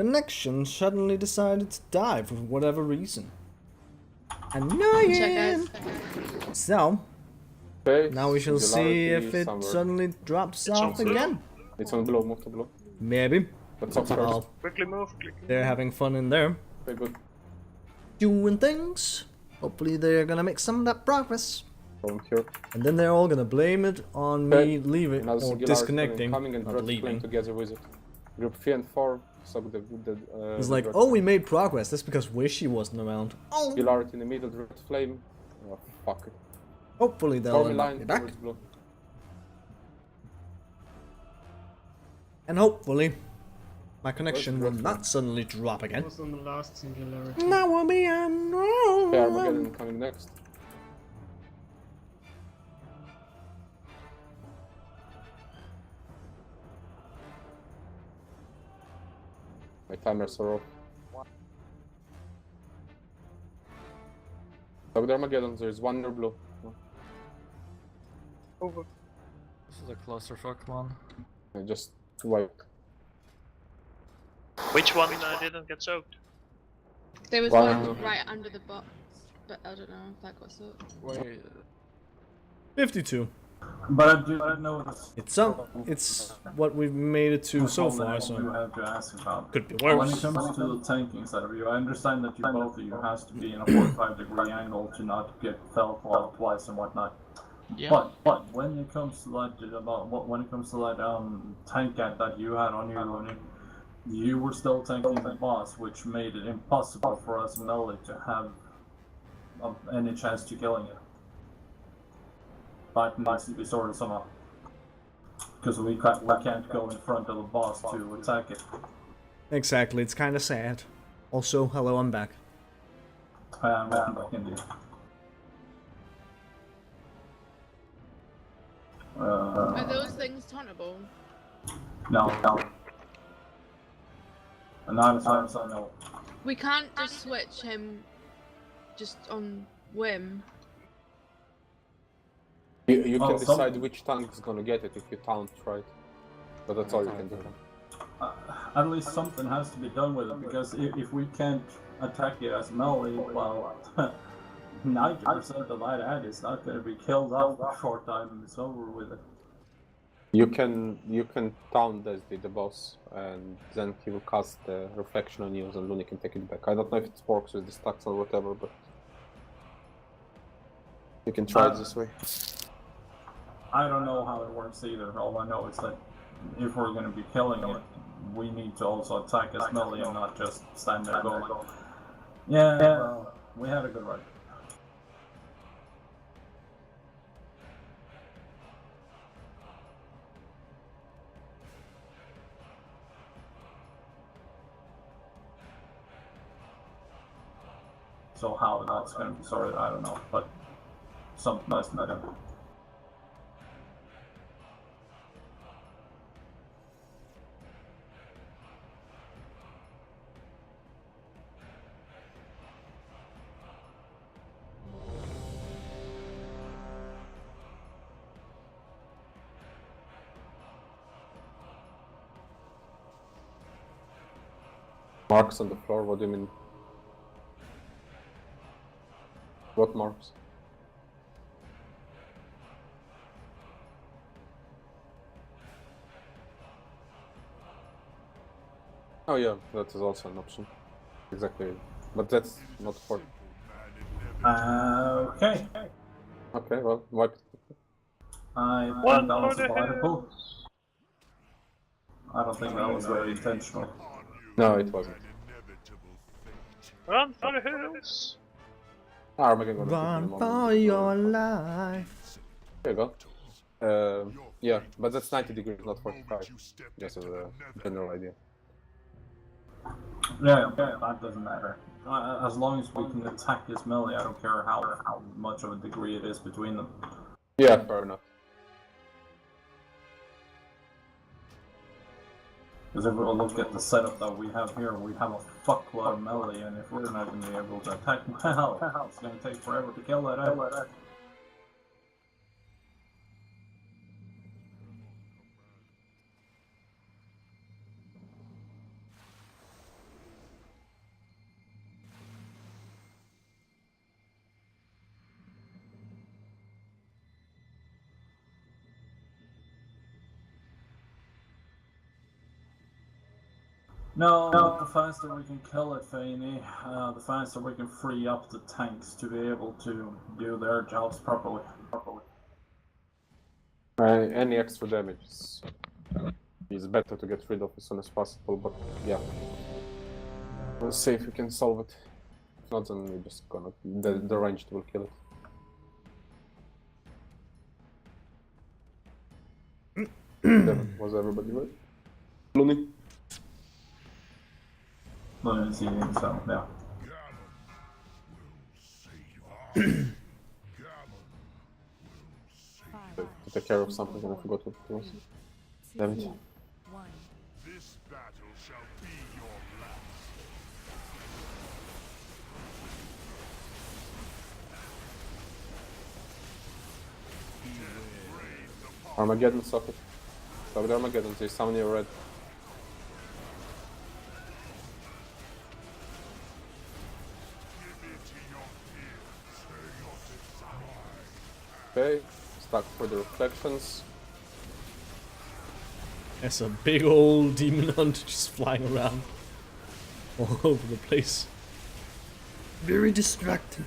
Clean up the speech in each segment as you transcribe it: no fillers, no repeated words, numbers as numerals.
connection suddenly decided to die for whatever reason. Annoying! So, Okay, now we shall see if it somewhere. suddenly drops off on blue. again. It's on below, move to below. Maybe. Let's upstairs. Well, Quickly move, quickly they're move. having fun in there. Okay, good. Doing things. Hopefully they're gonna make some of that progress. From here. And then they're all gonna blame it on me leaving Another or singularity disconnecting, coming and not Dread leaving. playing together with it. Group 3 and 4 suck the It's the like, Dread oh, we flame. made progress. That's because Wishy wasn't around. Oh. Singularity in the middle, Dread Flame. Oh, fuck it. Hopefully they'll Stormy invite line me back. towards blue. And hopefully my connection will not suddenly drop again. Was on the last singularity. That will be a no. Okay, Armageddon coming next. My timers are off. Look the Armageddon, there's one near blue. Over. This is a clusterfuck one. I just wipe. Which one didn't get soaked? There was One. one right under the box, but I don't know if that got soaked. Wait, 52. But I do know this. It's what we've made it to so far, I so have to ask about. could be When worse. it comes to the tanking side of you, I understand that you both of you has to be in a 45-degree angle to not get fell clogged twice and whatnot. yeah. But when it comes to that tank gap that you had on your unit, you were still tanking the boss, which made it impossible for us melee to have any chance to killing it. That needs to be sorted somehow, because we can't go in front of the boss to attack it. Exactly, it's kind of sad. Also, hello, I'm back. Welcome back indeed. Are those things tauntable? No. Not as far as I know. We can't just switch him just on whim. You can Oh, decide which tank is gonna get it if you taunt, right? But that's all you can do. At least something has to be done with it, because if we can't attack it as melee, well, 90% of that ad is not going to be killed out a short time and it's over with it. You can taunt as the boss, and then he will cast the reflection on you, and Luni can take it back. I don't know if it works with the stacks or whatever, but you can try it this way. I don't know how it works either. All I know is that if we're going to be killing it, we need to also attack as melee and not just stand there going, yeah, well, we had a good run. So how that's going to be sorted, I don't know, but something has to be done. Marks on the floor, what do you mean? What marks? Oh yeah, that is also an option. Exactly. But that's not for... Okay. Okay, well, wipe it. I What turned down the survivable. I don't think that was very intentional. No, it wasn't. Run for the hills! Armageddon gonna Run pick in a for moment. your life. There you go. Yeah, but that's 90 degrees, not 45. Just as a general idea. Yeah, that doesn't matter. As long as we can attack this melee, I don't care how much of a degree it is between them. Yeah, fair enough. Because if we look at the setup that we have here, we have a fuckload of melee, and if we're not going to be able to attack, well, it's going to take forever to kill that out. No, the faster we can kill it, Feini, the faster we can free up the tanks to be able to do their jobs properly. Any extra damage is better to get rid of as soon as possible, but yeah. We'll see if we can solve it. If not, then we're just gonna... the ranged will kill it. Was everybody ready? Looney? So, yeah. To take care of something and I forgot what it was. Damn it. This battle shall be your last. Armageddon socket. Stop the Armageddon, there's someone near red. Okay, stuck for the reflections. There's a big old demon hunter just flying around all over the place. Very distracting.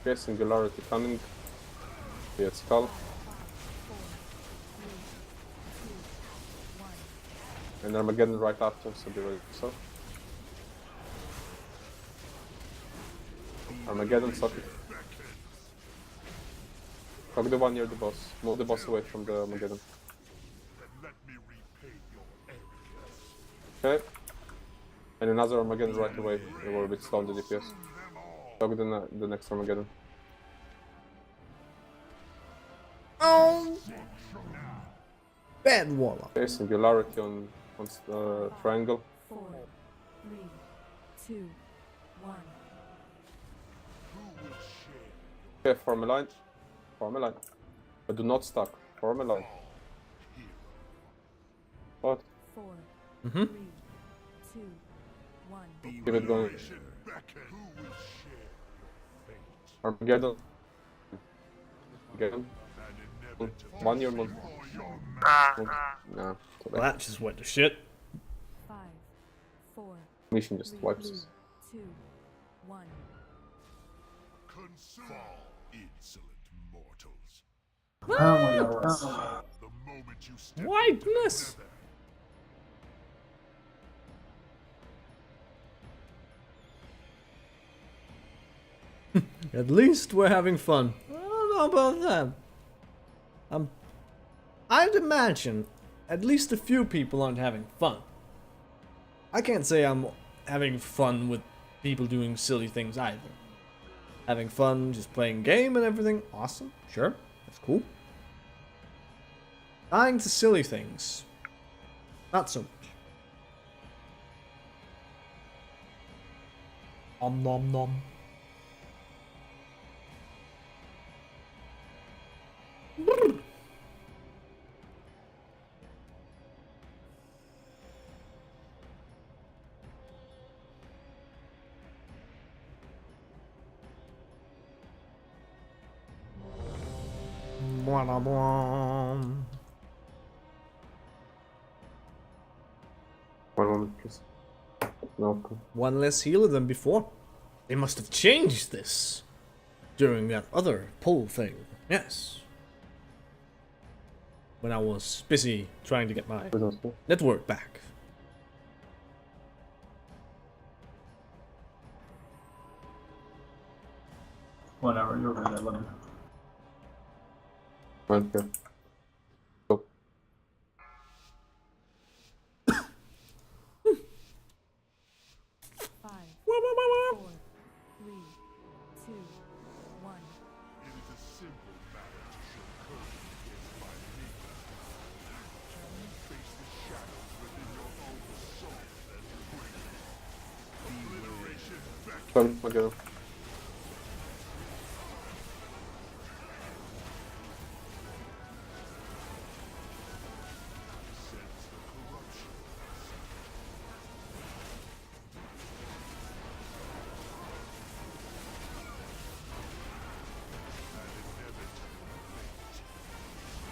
Okay, singularity coming. Be at skull. And Armageddon right after, so be ready. So. Armageddon socket. Hug the one near the boss. Move the boss away from the Armageddon. Let me repay your arrogance. Okay. And another Armageddon right away. We were a bit slow on the DPS. Hug the next Armageddon. Oh! Bad warlock. Okay, singularity on triangle. 4, 3, 2, 1. Okay, form a line. Form a line. But do not stack. Form a line. What? 4, Mm-hmm. 3, 2, 1. Keep it going. Beckon. Armageddon. Again. One year month. No, too Well, bad. that just went to shit. 5, 4, Mission just 3, wipes us. 2, 1. Fall, insolent mortals. Oh, The moment you step Whiteness! At least we're having fun. I don't know about that. I'd imagine at least a few people aren't having fun. I can't say I'm having fun with people doing silly things either. Having fun, just playing game and everything, awesome, sure, that's cool. Dying to silly things, not so much. Om nom nom. Blah, blah, blah. 1 moment, please. No. One less healer than before. They must have changed this during that other poll thing. Yes. When I was busy trying to get my network back. whenever you're ready, let me. Okay. Go. 5, 4, 3, 2, 1. It is a simple matter to show courage against my leader. Can you face the shadows within your own soul as great? Obliteration beckons. Again.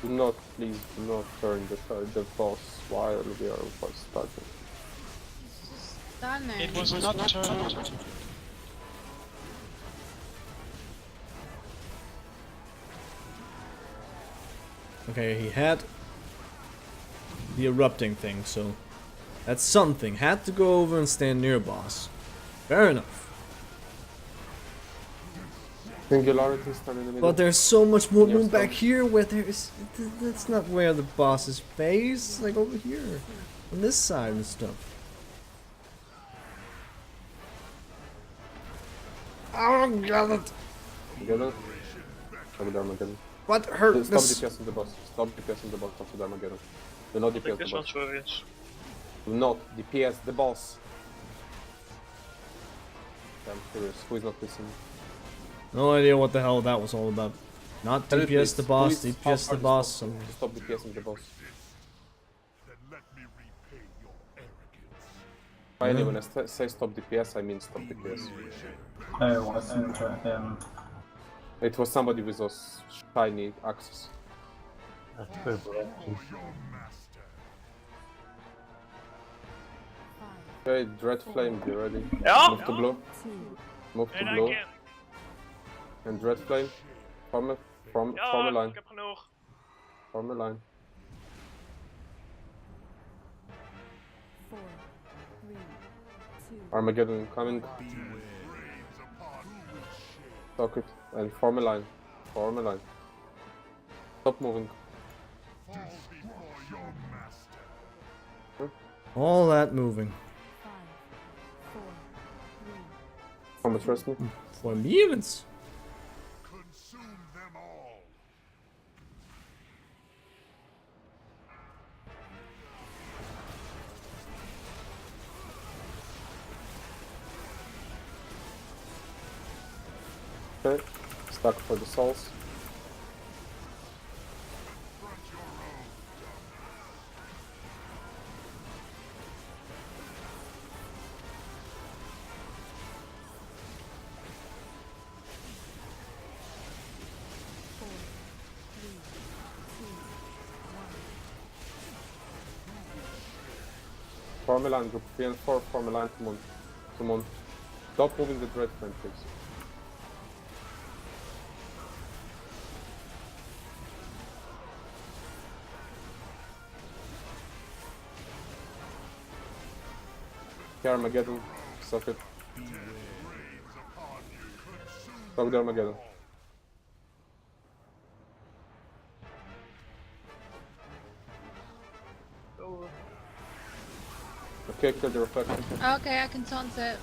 Do not, please, do not turn the boss while we are first starting. Done it. It was not turned. Okay, he had the erupting thing, so that's something. Had to go over and stand near boss. Fair enough. Singularity stand in the middle. But there's so much more Yes, room back Tom. here where there's... That's not where the boss is based. Like over here. On this side and stuff. Oh god! Together. Stop the Armageddon. What hurt Stop this? DPS on the boss. Stop DPS on the boss after the Armageddon. Do not I think DPS this the one's boss. furious. Do not DPS the boss. I'm curious. Who is not listening? No idea what the hell that was all about. Not Tell it, please. DPS the boss, Who is DPS the hard boss. to stop DPSing the boss. Then let me repay your arrogance. Finally, when I say stop DPS, I mean stop DPS. I wasn't him. It was somebody with those shiny axes. For your master. Okay, Dread Flame, be ready. Ja! Move to blue. 2, Move to En blue. again. And Dread Flame. Form a Ja, line. ik heb genoeg. Form a line. 4, 3, 2, Armageddon incoming. Talk it. And form a line. Form a line. Stop moving. Fall before your master. All that moving. 5, 4, 3, Combat rest me. For mutants. Consume them all. Okay. Stuck for the souls. Form a line, group 3 and 4, form a line to Moon. To Moon. Stop moving the Dread Flame, please. Okay, Armageddon. Suck it. Stop the Armageddon. Oh, Okay, kill the reflection. Okay, I can taunt it.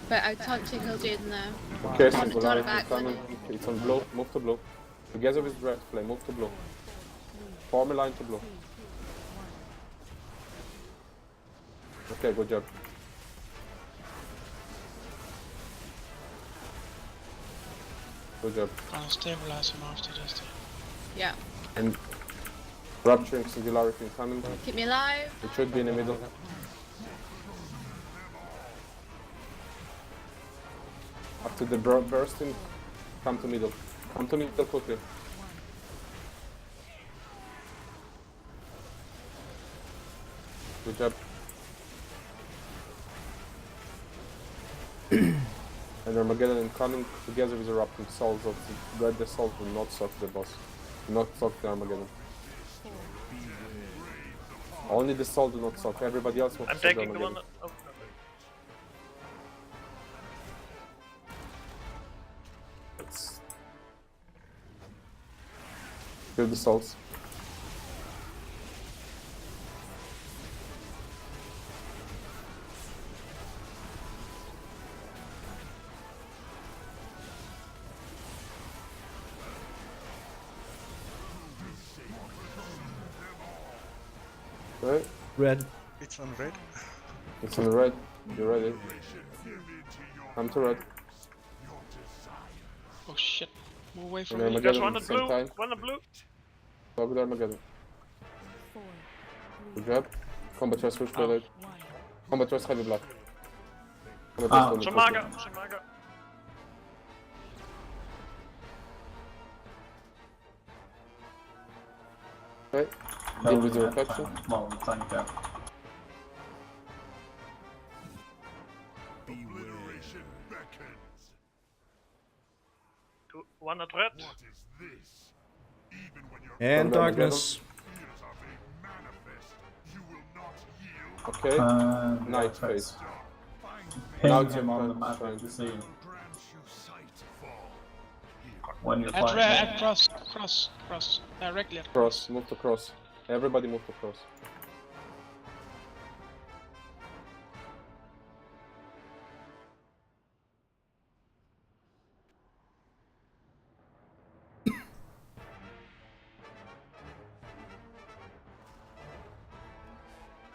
But I taunt Kil'jaeden now. Okay, I want to taunt it Singularity back when coming. It's on blue. Move to blue. Together with Dread Flame, move to blue. Form a line to blue. Okay, good job. Good job. I'll stabilize him after this. Yeah. And Rupturing Singularity incoming. Keep me alive. It should be in the middle. After the bursting, come to middle. Come to middle quickly. Good job. And Armageddon incoming together with Erupting Souls of the Red the Souls will not suck the boss. Do not suck the Armageddon. Only the soul do not suck, everybody else wants I'm to suck the taking the one Armageddon. that... Oh, Let's kill the souls. Okay, Red. It's on red. it's on the red. You ready? Come to red. oh shit. Move away from And me. You guys Armageddon want at the the same blue? time. Want the blue? Talk with Armageddon. 4, Good job. Combat Trust, switch Oh. blade. 1. Combat Trust, heavy blood. Samaga! Samaga! Okay. Deal with the reflection. Well, tank gap. Obliteration beckons. One at red. What is this? Even when your And darkness. fears are made manifest, you will not yield. Okay. Night phase. Ping Now him on the it's map fine. if you see him. Grant you sight fall. When you're At fighting. red, at cross. Directly at Cross, move to cross. Everybody move to cross.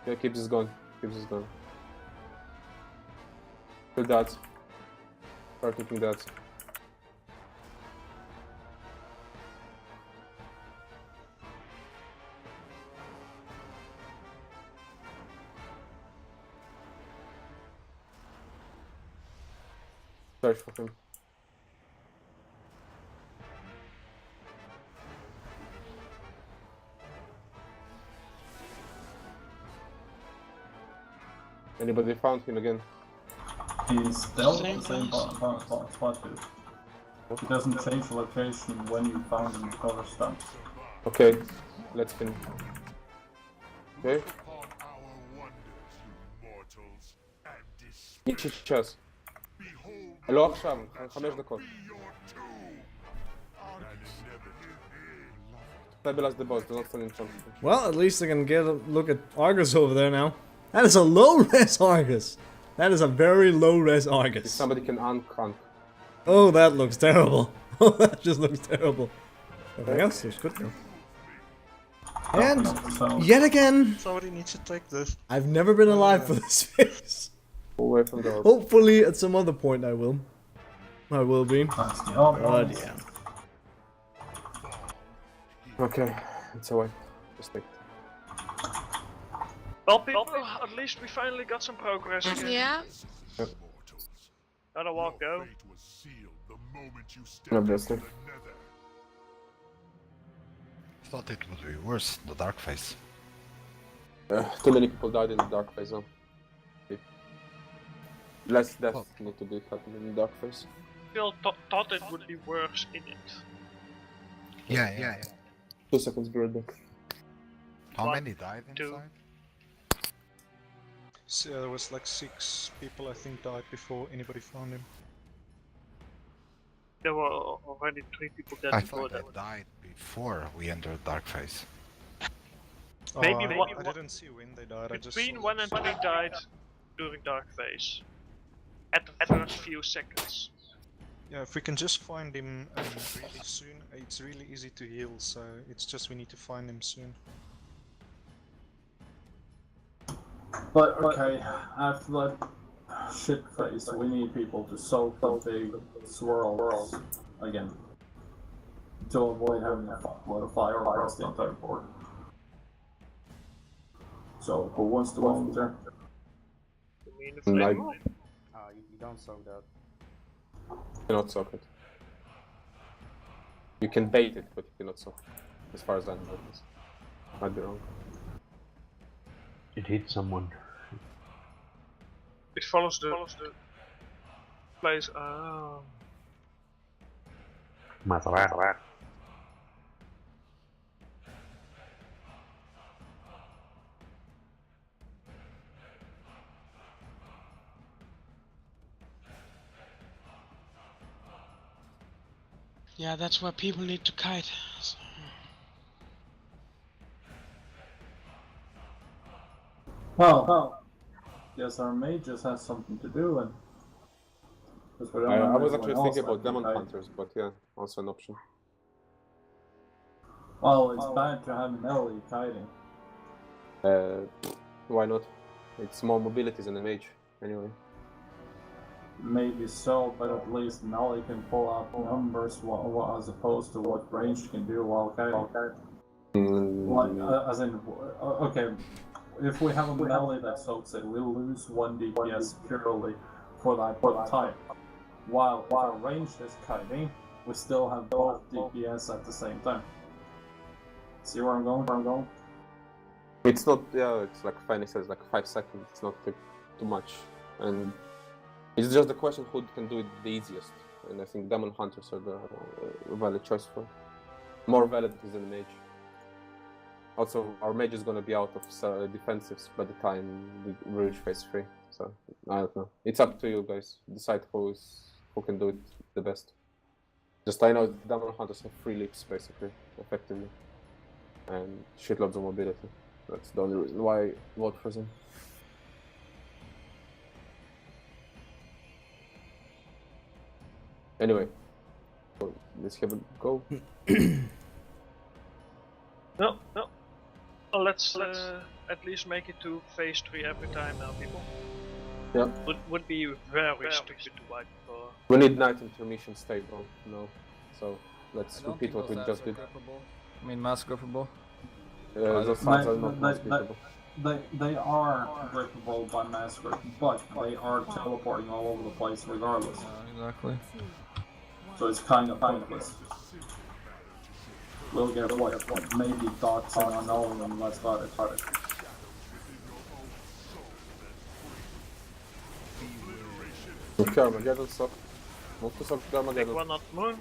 Yeah, keep this going. Keep this going. Kill that. Start keeping that. Search for him. Anybody found him again? He's still Same the same place. spot, dude. He doesn't change location when you found him in cover stump. Okay, let's finish. Okay, Upon our wonders, you mortals, and despair. ניצ'י צ'אס. Behold לא עכשיו, 5 דקות. be your tomb. And never Stabilize the boss, do not stand in front. Well, at least I can get a look at Argus over there now. That is a low res Argus. That is a very low res If Argus. somebody can uncank. Oh, that looks terrible. Oh, that just looks terrible. Everything else looks good now. And So, yet again, Somebody needs to take this. I've never been alive for this phase. Away from the orb. Hopefully, at some other point, I will. I will be. that's the orb. But yeah. Okay, it's away. Just take it. Well, people, at least we finally got some progress again. Yeah. mortals. Gotta walk Your though. fate was sealed the moment you stepped Obviously. into the nether. Thought it would be worse, the dark phase. Too many people died in the dark phase zone. Less deaths need to be happening in the dark phase. Still thought it would be worse in it. Yeah. 2 seconds, be right back. How One, many died two. inside? So, there was like 6 people I think died before anybody found him. There were already 3 people dead I before thought that. they died before we entered dark phase. Maybe I one- didn't see when they died. I just Between saw 1 and 3 died during dark phase. At the first few seconds. Yeah, if we can just find him really soon, it's really easy to heal. So it's just we need to find him soon. But okay, after that shit phase, we need people to soak the big swirls again. To avoid having a fuckload of fire across the entire board. So, who wants to volunteer? You mean the Like- flame wall? You don't soak that. Cannot soak it. You can bait it, but you cannot soak it. As far as I know. Might be wrong. It hit someone. It follows the place. Oh. Más raro. Yeah, that's where people need to kite. So, Well, yes, our mages has something to do, and because we don't I have was anyone actually else thinking that about can demon kite. hunters, but yeah, also an option. Well, it's bad to have Nelly kiting. Why not? It's more mobility than a mage, anyway. Maybe so, but at least Nelly can pull out numbers as opposed to what range can do while kiting. Like, as in, okay, if we have a melee that soaks it, we'll lose 1 DPS purely for that time. While if our range is cutting, we still have both DPS at the same time. See where I'm going? It's not, yeah, it's like Fanny says, like 5 seconds, it's not too much. And it's just the question who can do it the easiest. And I think Demon Hunters are the valid choice for it. More valid than Mage. Also, our Mage is gonna be out of defensives by the time we reach phase 3. So, I don't know. It's up to you guys. Decide who can do it the best. Just I know Demon Hunters have 3 leaps basically, effectively. And shitloads of mobility. That's the only reason why I vote for them. Anyway, so let's have a go. No. Well, let's at least make it to phase 3 every time now, people. Yeah. Would be very stupid to wipe for. We need night intermission stable, no. So let's repeat what we just did. I mean, mass grippable. Those sides are not mass grippable. They are grippable by mass grip, but they are teleporting all over the place regardless. Exactly. So it's kind of pointless. We'll get what maybe dots and unknown and that's about it. Okay, Armageddon suck. Move to suck Armageddon. Take one up moon.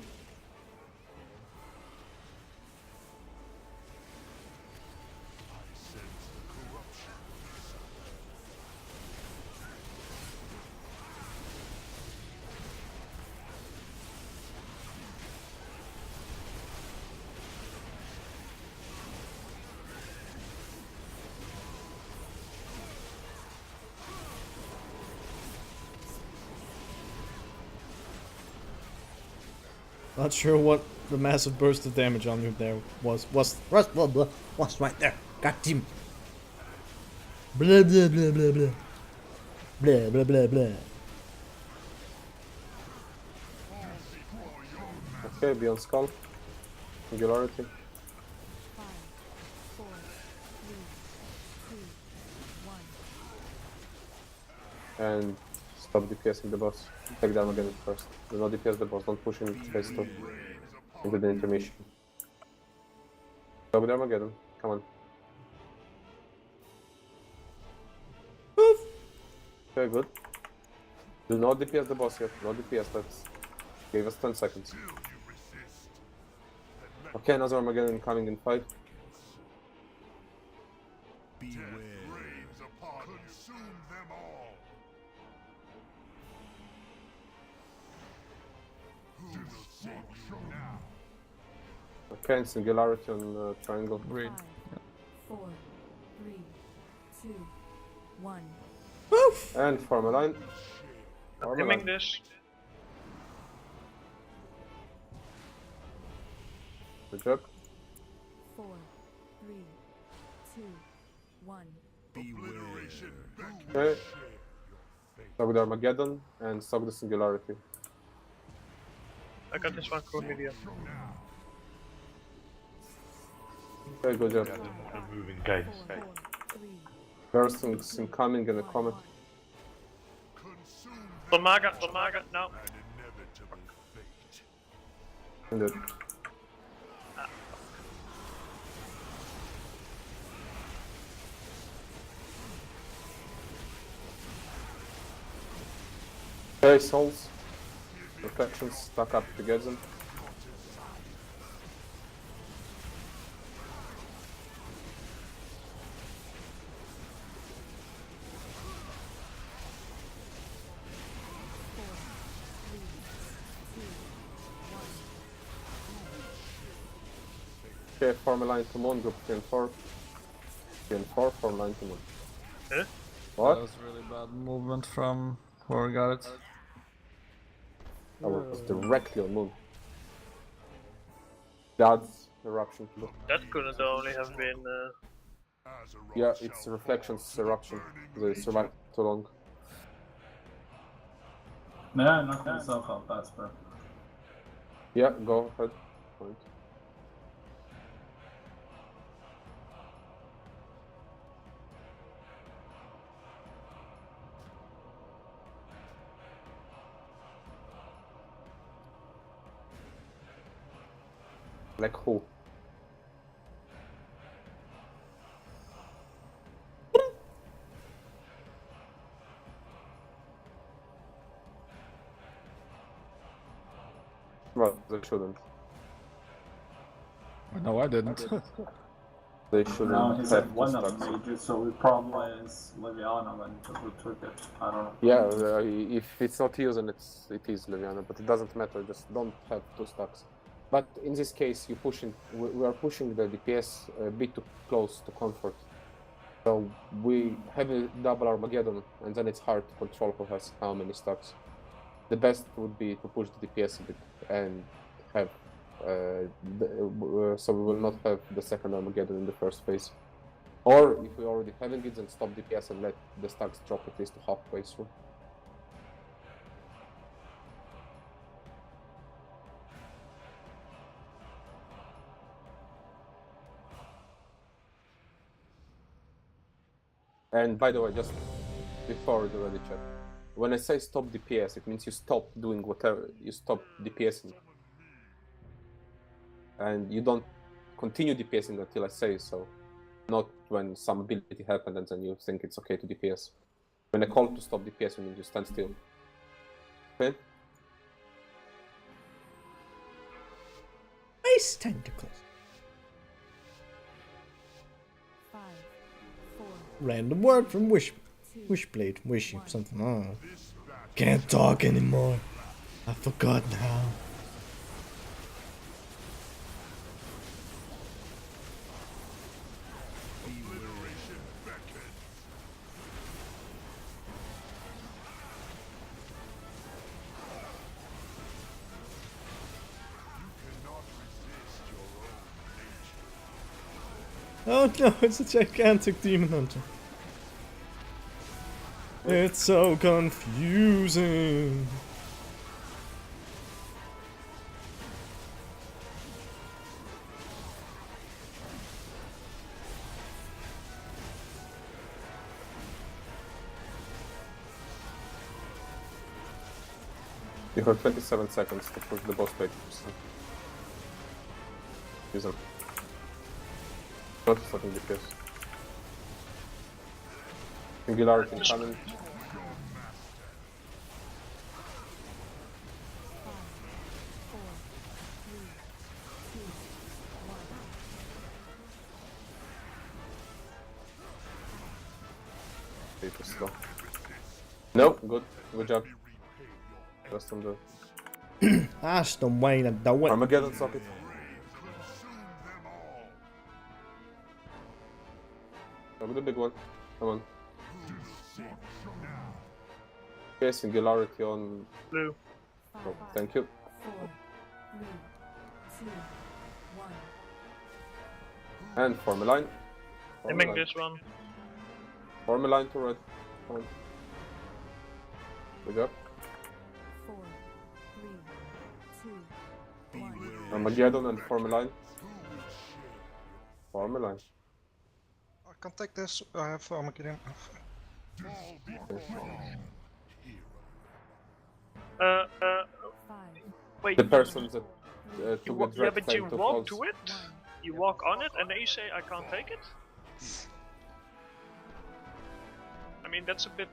Not sure what the massive burst of damage on you there was. What's right there? God damn. Blah blah blah blah blah. Blah blah blah blah. Okay, Beyond Skull. Singularity. 5, 4, 3, 2, 1. And stop DPSing the boss. Take down again first. Do not DPS the boss, don't push him into phase 2. Into the intermission. Stop the Armageddon, come on. Okay, good. Do not DPS the boss yet, no DPS, let's give us 10 seconds. Okay, another Armageddon coming in 5. Okay, and Singularity on Triangle. Read. 5, 4, 3, 2, 1. And form a line. Form a Aiming line. this. Good job. 4, 3, 2, 1. Okay. Stop the Armageddon and stop the Singularity. I got this one cool medium. Okay, good job. I'm moving, guys. 4, 3, First things incoming and a comet. Dolmaga, now. And it. Okay, souls. Reflections stuck up together. Okay, form a line to moon, group 3 and 4. 3 and 4, form line to moon. Huh? What? That was really bad movement from where we got it. That was directly on moon. God's eruption. That couldn't only have been. Yeah, it's reflections eruption. They survived too long. Yeah, knock yourself out, that's bro. Yeah, go ahead. Point. Like who? Well, they shouldn't. No, I didn't. They shouldn't No, he have said two one of stacks. the majors, so it probably is Leviana then who took it. I don't know. Yeah, if it's not used, and it is Leviana, but it doesn't matter. Just don't have two stacks. But in this case, we are pushing the DPS a bit too close to comfort. So we have a double Armageddon, and then it's hard to control who has how many stacks. The best would be to push the DPS a bit and have so we will not have the second Armageddon in the first phase. Or if we're already having it, then stop DPS and let the stacks drop at least to halfway through. And by the way, just before the ready check, when I say stop DPS, it means you stop doing whatever, you stop DPSing. And you don't continue DPSing until I say so. Not when some ability happened and then you think it's okay to DPS. When I call to stop DPS, it means you stand still. Okay? Ice tentacles. 5, 4, Random word from Wishblade. Wishy. Something. I don't know. Can't talk anymore. I forgot how. Obliteration beckons. You cannot resist your own nature. Oh no, it's a gigantic demon hunter. It's so confusing. You have 27 seconds to push the boss page. So. Use them. Not stopping DPS. Singularity incoming. Take it slow. No, good job. Just on the That's the way to do it. Armageddon socket. Go with the big one. Come on. Okay, singularity on. Blue. Oh, thank you. 4, 3, 2, 1. And form a line. Aiming this one. Form a line to red. Come on. Good job. 4, 3, 2, 1. Armageddon and form a line. Form a line. I can take this. I have Armageddon. Wait. The person that You took wa- the yeah, direct but you claim to walk false. to it, you walk on it, and then you say I can't take it? I mean, that's a bit...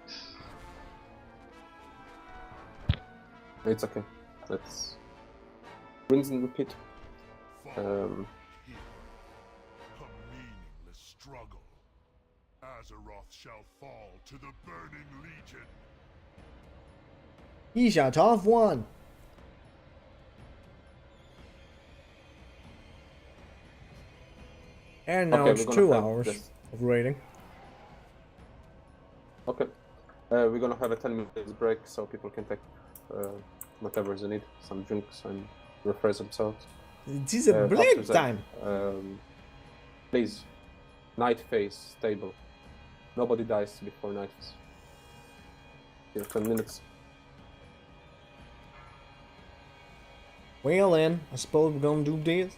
It's okay. Let's rinse and repeat. A meaningless struggle. Azeroth shall fall to the Burning Legion. He shot off one. And now Okay, it's we're gonna 2 have hours this. of raiding. Okay. We're gonna have a 10 minutes break so people can take whatever they need, some drinks and refresh themselves. It is a After break that, time. Please, night phase, stable. Nobody dies before night phase. Here, 10 minutes. Well then, I suppose we're gonna do this.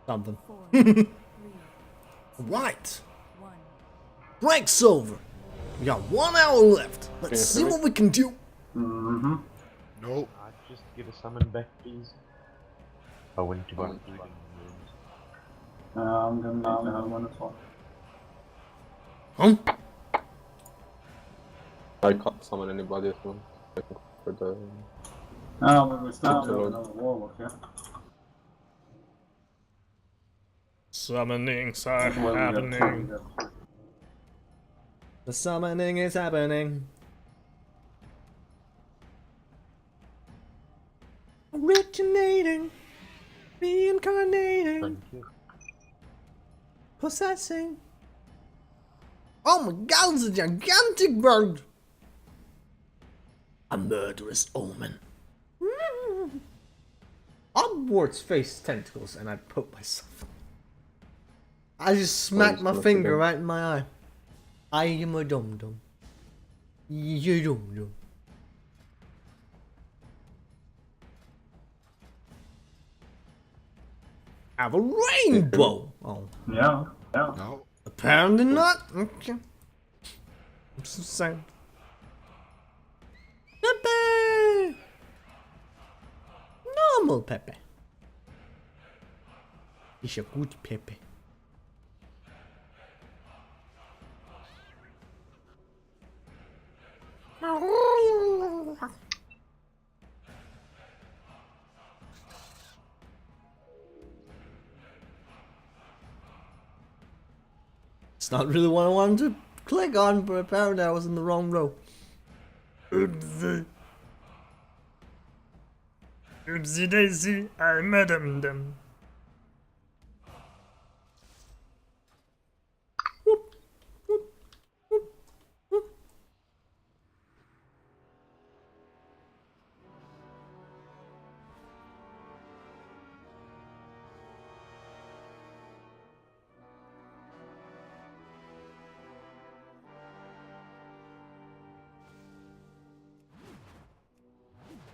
Something. 4, 3, Right. 1. Break's over. We got 1 hour left. Let's see what we can do. Mm-hmm. No. Just give a summon back, please. I went to go and do it in the rooms. I'm gonna need to have one as well. Huh? I can't summon anybody as well. For the... But we still have another warlock, yeah? Summonings are Well, we got happening. two. The summoning is happening. Originating. Reincarnating. Thank you. Possessing. Oh my god, it's a gigantic bird! A murderous omen. Upwards face tentacles, and I poke myself. I just smacked my finger right in my eye. I am a dum dum. You dum dum. Have a rainbow! Oh. Yeah. No. Apparently not. Okay. I'm so sad. Pepe! Normal Pepe. Is a good Pepe. It's not really what I wanted to click on, but apparently I was in the wrong row. Oopsie. Oopsie daisy, I met them.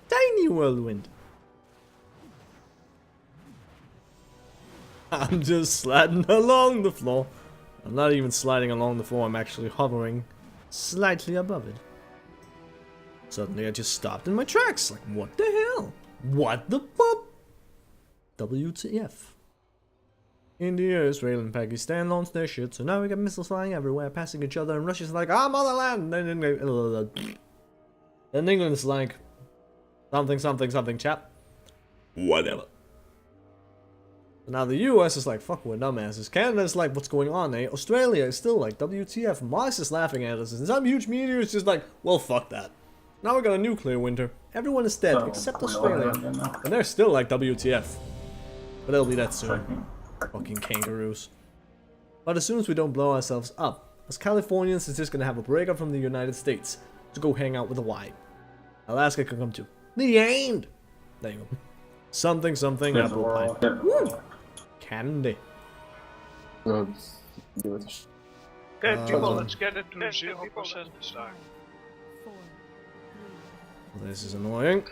Tiny whirlwind. I'm just sliding along the floor. I'm not even sliding along the floor, I'm actually hovering slightly above it. Suddenly I just stopped in my tracks. Like, what the hell? What the fuck? WTF. India, Israel, and Pakistan launched their shit, so now we got missiles flying everywhere, passing each other, and Russia's like, I'm on the land! And England's like, something, chap. Whatever. Now the US is like, fuck, we're dumbasses. Canada's like, what's going on, eh? Australia is still like, WTF. Mars is laughing at us. And some huge meteor is just like, well, fuck that. Now we got a nuclear winter. Everyone is dead, except Australia. And they're still like, WTF. But it'll be that soon. Fucking kangaroos. But as soon as we don't blow ourselves up, as Californians is just gonna have a breakup from the United States to go hang out with a Y. Alaska can come too. The end! There you go. Something, apple pie. Woo! Candy. No, just give it a shot. Okay, people, let's get it to 0% this time. 4, 3, This is annoying. 1.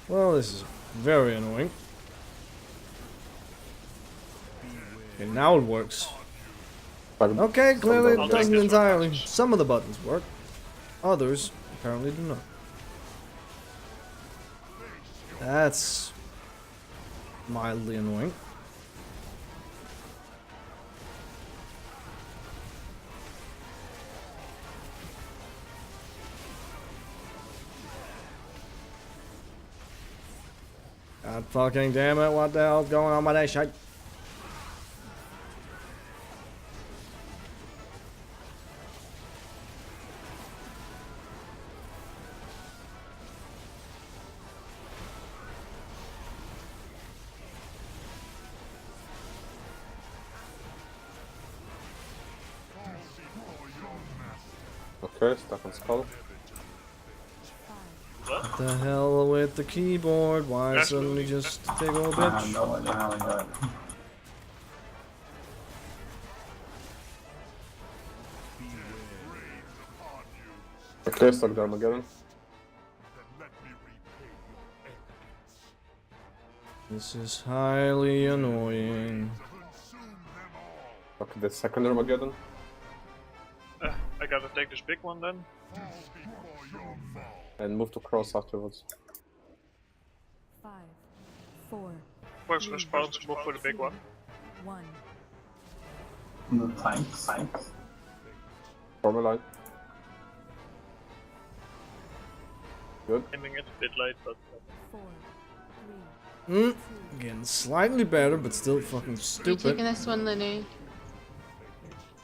Well, this is very annoying. Okay, now it works. Okay, clearly it doesn't entirely. Some of the buttons work. Others apparently do not. That's mildly annoying. God fucking damn it, what the hell's going on with that shit? Okay, stuck on skull. What the hell with the keyboard? Why suddenly just big old I have bitch? no idea how I got it. Okay, stock the Armageddon. Then let me repay your arrogance. This is highly annoying. Consume them all. Stock the second Armageddon. I gotta take this big one then. Fall before your fall. And move to cross afterwards. 5, 4, Who's responsible for the big one? 1. The tanks. Form a line. Good. Aiming it a bit late, but 4, 3, Getting slightly better, but still fucking You stupid. taking this one, Lenny?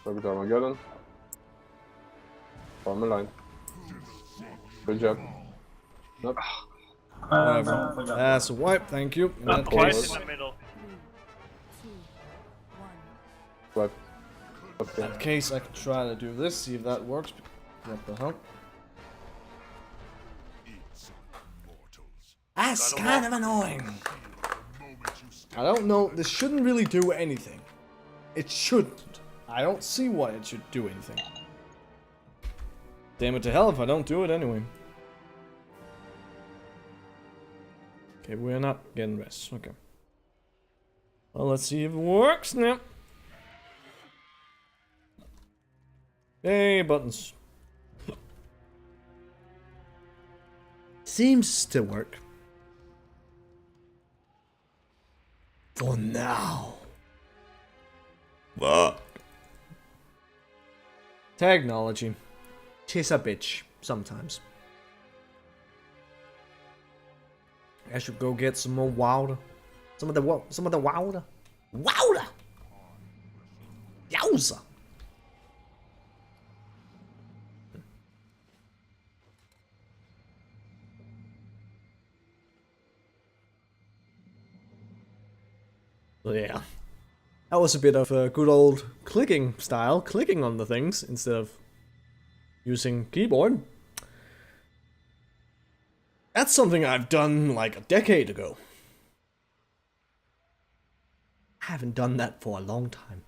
Stock the Armageddon. Form a line. Good job. Nope. Whatever. Don't forget. That's a wipe, thank you. In not that quite case, in the middle. 3, 2, 1. But in okay. that case, I can try to do this, see if that works. What the hell? It's mortals. That's kind of annoying. The moment you step I don't know. This shouldn't really do anything. It shouldn't. I don't see why it should do anything. Damn it to hell if I don't do it anyway. Okay, we're not getting rest. Okay. Well, let's see if it works now. Hey, buttons. Seems to work. For now. What? Technology. She's a bitch sometimes. I should go get some more water. Some of the water. Water. Yowza. So yeah. That was a bit of a good old clicking style, clicking on the things instead of using keyboard. That's something I've done like a decade ago. I haven't done that for a long time.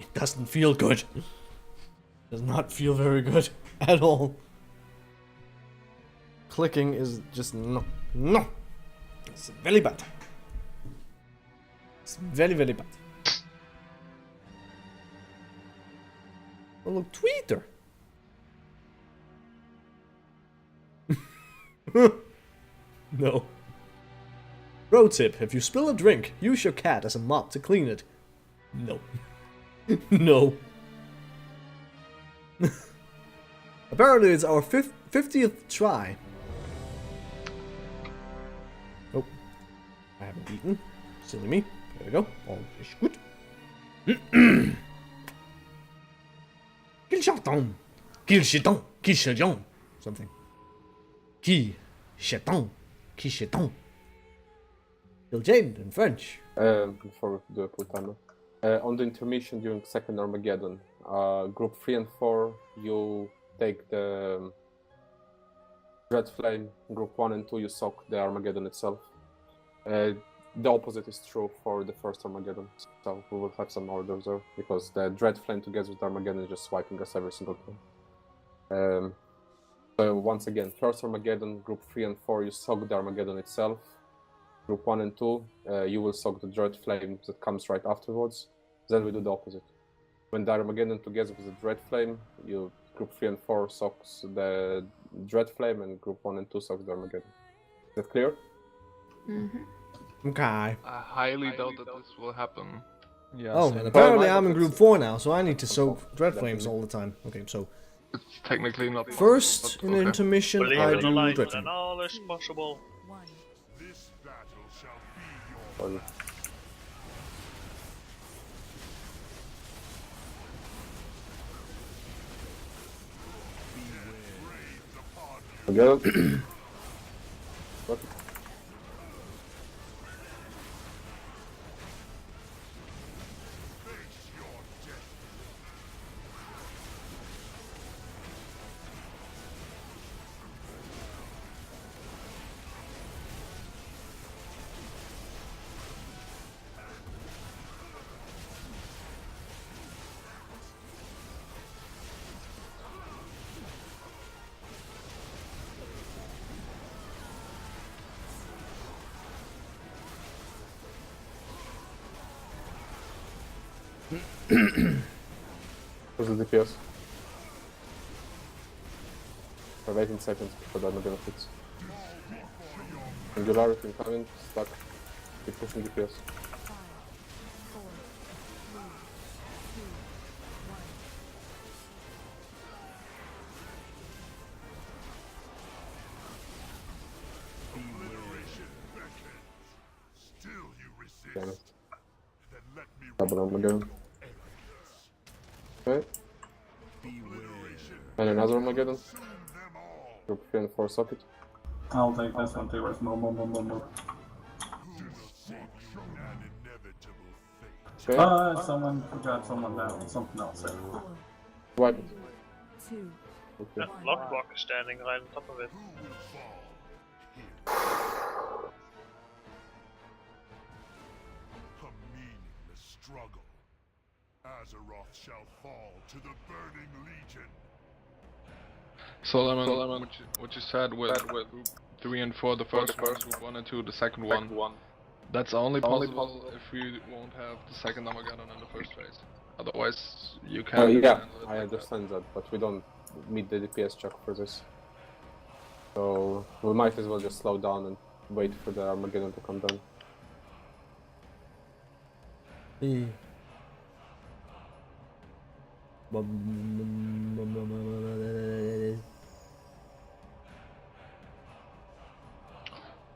It doesn't feel good. Does not feel very good at all. Clicking is just no. It's very bad. It's very, very bad. Oh look, Twitter. No. Pro tip, if you spill a drink, use your cat as a mop to clean it. No. No. Apparently it's our 50th try. Oh. I haven't eaten. Silly me. There we go. All is good. Kil'jaeden. Kil'jaeden. Kil'jaeden. Something. Kil'jaeden. Kil'jaeden. Kil'jaeden in French. Before we do a full timer. On the intermission during second Armageddon, group 3 and 4, you take the Red Flame. Group 1 and 2, you soak the Armageddon itself. The opposite is true for the first Armageddon, so we will have some orders there, because the Dread Flame together with Armageddon is just swiping us every single time. So once again, first Armageddon, group 3 and 4, you soak the Armageddon itself. Group 1 and 2, you will soak the Dread Flame that comes right afterwards. Then we do the opposite. When the Armageddon together with the Dread Flame, you group 3 and 4 soaks the Dread Flame, and group 1 and 2 soaks the Armageddon. Is that clear? Mm-hmm. Okay. I highly doubt that this will happen. Yeah. Oh, same. and apparently I'm in group 4 now, so I need to soak Dread Flames all the time. Okay, so It's technically not. first in okay. intermission Believe I in the do light, Dread then Flame. all is possible. 1. This battle shall be your Well, Armageddon. What? face your death. Where's the DPS? For 18 seconds before that Armageddon hits. Singularity incoming, stuck. Keep pushing DPS. 5, 4, 3, 2, 1. Still you resist. Damn it. Then let me Double Armageddon. Okay. And another Armageddon. Group 3 and 4 socket. I'll take this one too. Where's move. Okay. Someone got someone down. Something else there. 4, Wipe it. 2, Okay. That Lockblock is standing right on top of it. A meaningless struggle. Azeroth shall fall to the Burning Legion. So Lemon, what you said with group 3 and 4, the first one, group 1 and 2, the second one. That's only possible if we won't have the second Armageddon in the first phase. Otherwise, you can't. Yeah, handle it I like understand that, but we don't meet the DPS check for this. So we might as well just slow down and wait for the Armageddon to come down.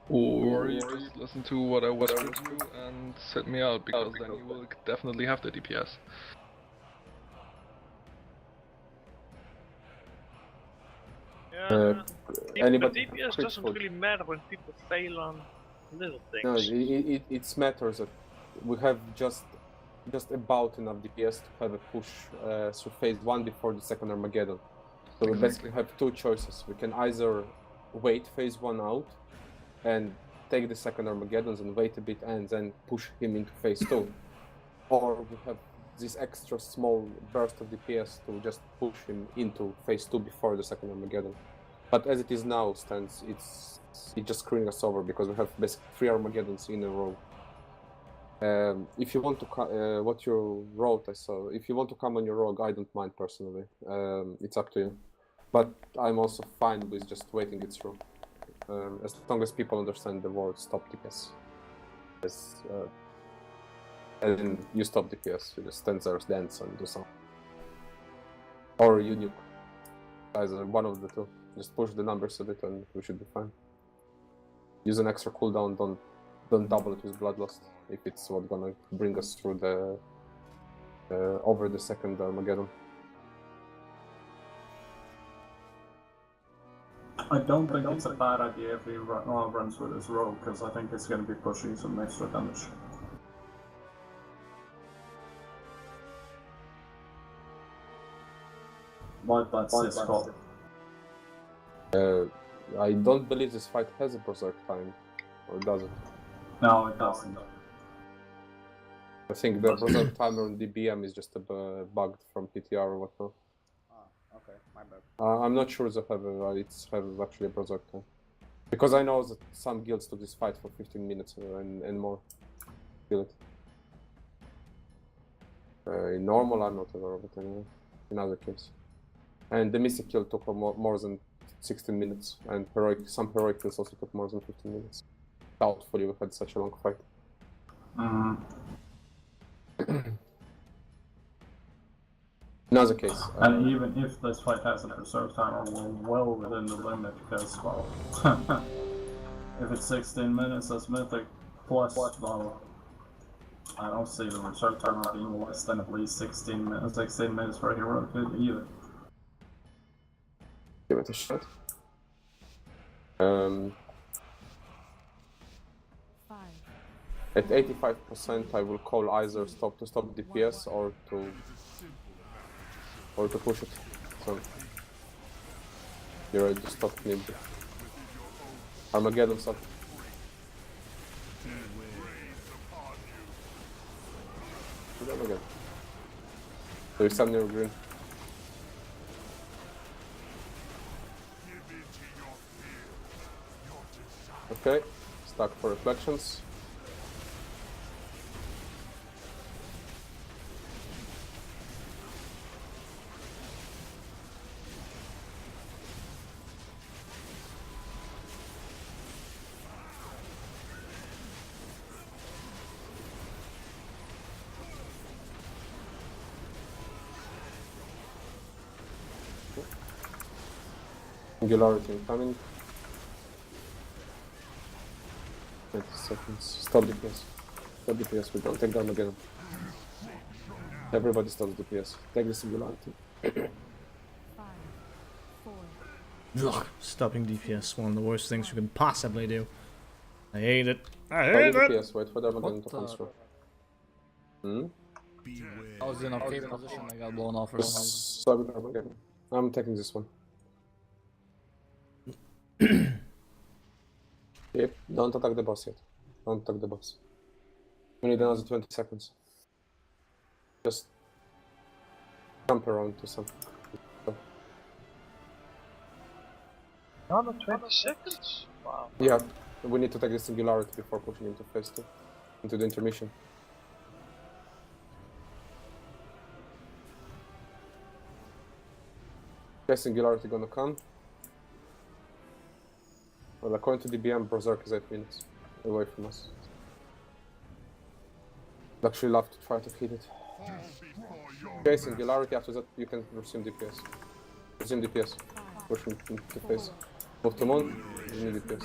Or you just listen to what I whispered to you and set me out, because then you will definitely have the DPS. Yeah, anybody the DPS doesn't critical? really matter when people fail on little things. No, it matters that we have just about enough DPS to have a push through phase 1 before the second Armageddon. So we basically have two choices. We can either wait phase 1 out and take the second Armageddons and wait a bit and then push him into phase 2. Or we have this extra small burst of DPS to just push him into phase 2 before the second Armageddon. But as it is now stands, it's just screwing us over because we have basically 3 Armageddons in a row. If you want to, what you wrote, I saw. If you want to come on your rogue, I don't mind personally. It's up to you. But I'm also fine with just waiting it through. As long as people understand the word stop DPS. And then you stop DPS, you just stand there, dance, and do something. Or you nuke. Either one of the two. Just push the numbers a bit and we should be fine. Use an extra cooldown, don't double it with Bloodlust if it's what's gonna bring us through the over the second Armageddon. I don't think it's a bad idea if he runs with his rogue, because I think it's going to be pushing some extra damage. But that's his call. I don't believe this fight has a berserk time, or does it? No, it doesn't. I think the berserk timer on DBM is just bugged from PTR or whatnot. Okay, my bad. I'm not sure they have it's actually a berserk time. Because I know that some guilds took this fight for 15 minutes and more. Feel it. In normal, I'm not aware of it anyway. In other cases. And the Mystic kill took more than 16 minutes, and some heroic kills also took more than 15 minutes. Doubtfully we had such a long fight. In other case. And even if this fight has a reserve timer, we're well within the limit, because, well, if it's 16 minutes, that's mythic, plus, well, I don't see the reserve timer being less than at least 16 minutes for a heroic either. Give it a shot. 5. At 85%, I will call either stop DPS or to push it. So you're ready to stop him. Armageddon stop. Armageddon. There is some near green. Okay, stack for reflections. Singularity incoming. 20 seconds. Stop DPS. Stop DPS, we don't take down again. Everybody stops DPS. Take the Singularity. 5, 4. Ugh, stopping DPS, one of the worst things you can possibly do. I hate it. I Stop hate the it! DPS, wait for the Armageddon to come through. I was in a okay position, I got blown off or something. Stop the Armageddon. I'm taking this one. Yep, don't attack the boss yet. Don't attack the boss. We need another 20 seconds. Just jump around to some. Another 20 seconds? Wow. Yeah, we need to take the Singularity before pushing into phase 2. Into the intermission. Okay, Singularity gonna come. Well, according to DBM, Berserk is 8 minutes away from us. I'd actually love to try to hit it. Okay, Singularity, after that you can resume DPS. Resume DPS. Push him into phase. Move to Moon, resume DPS.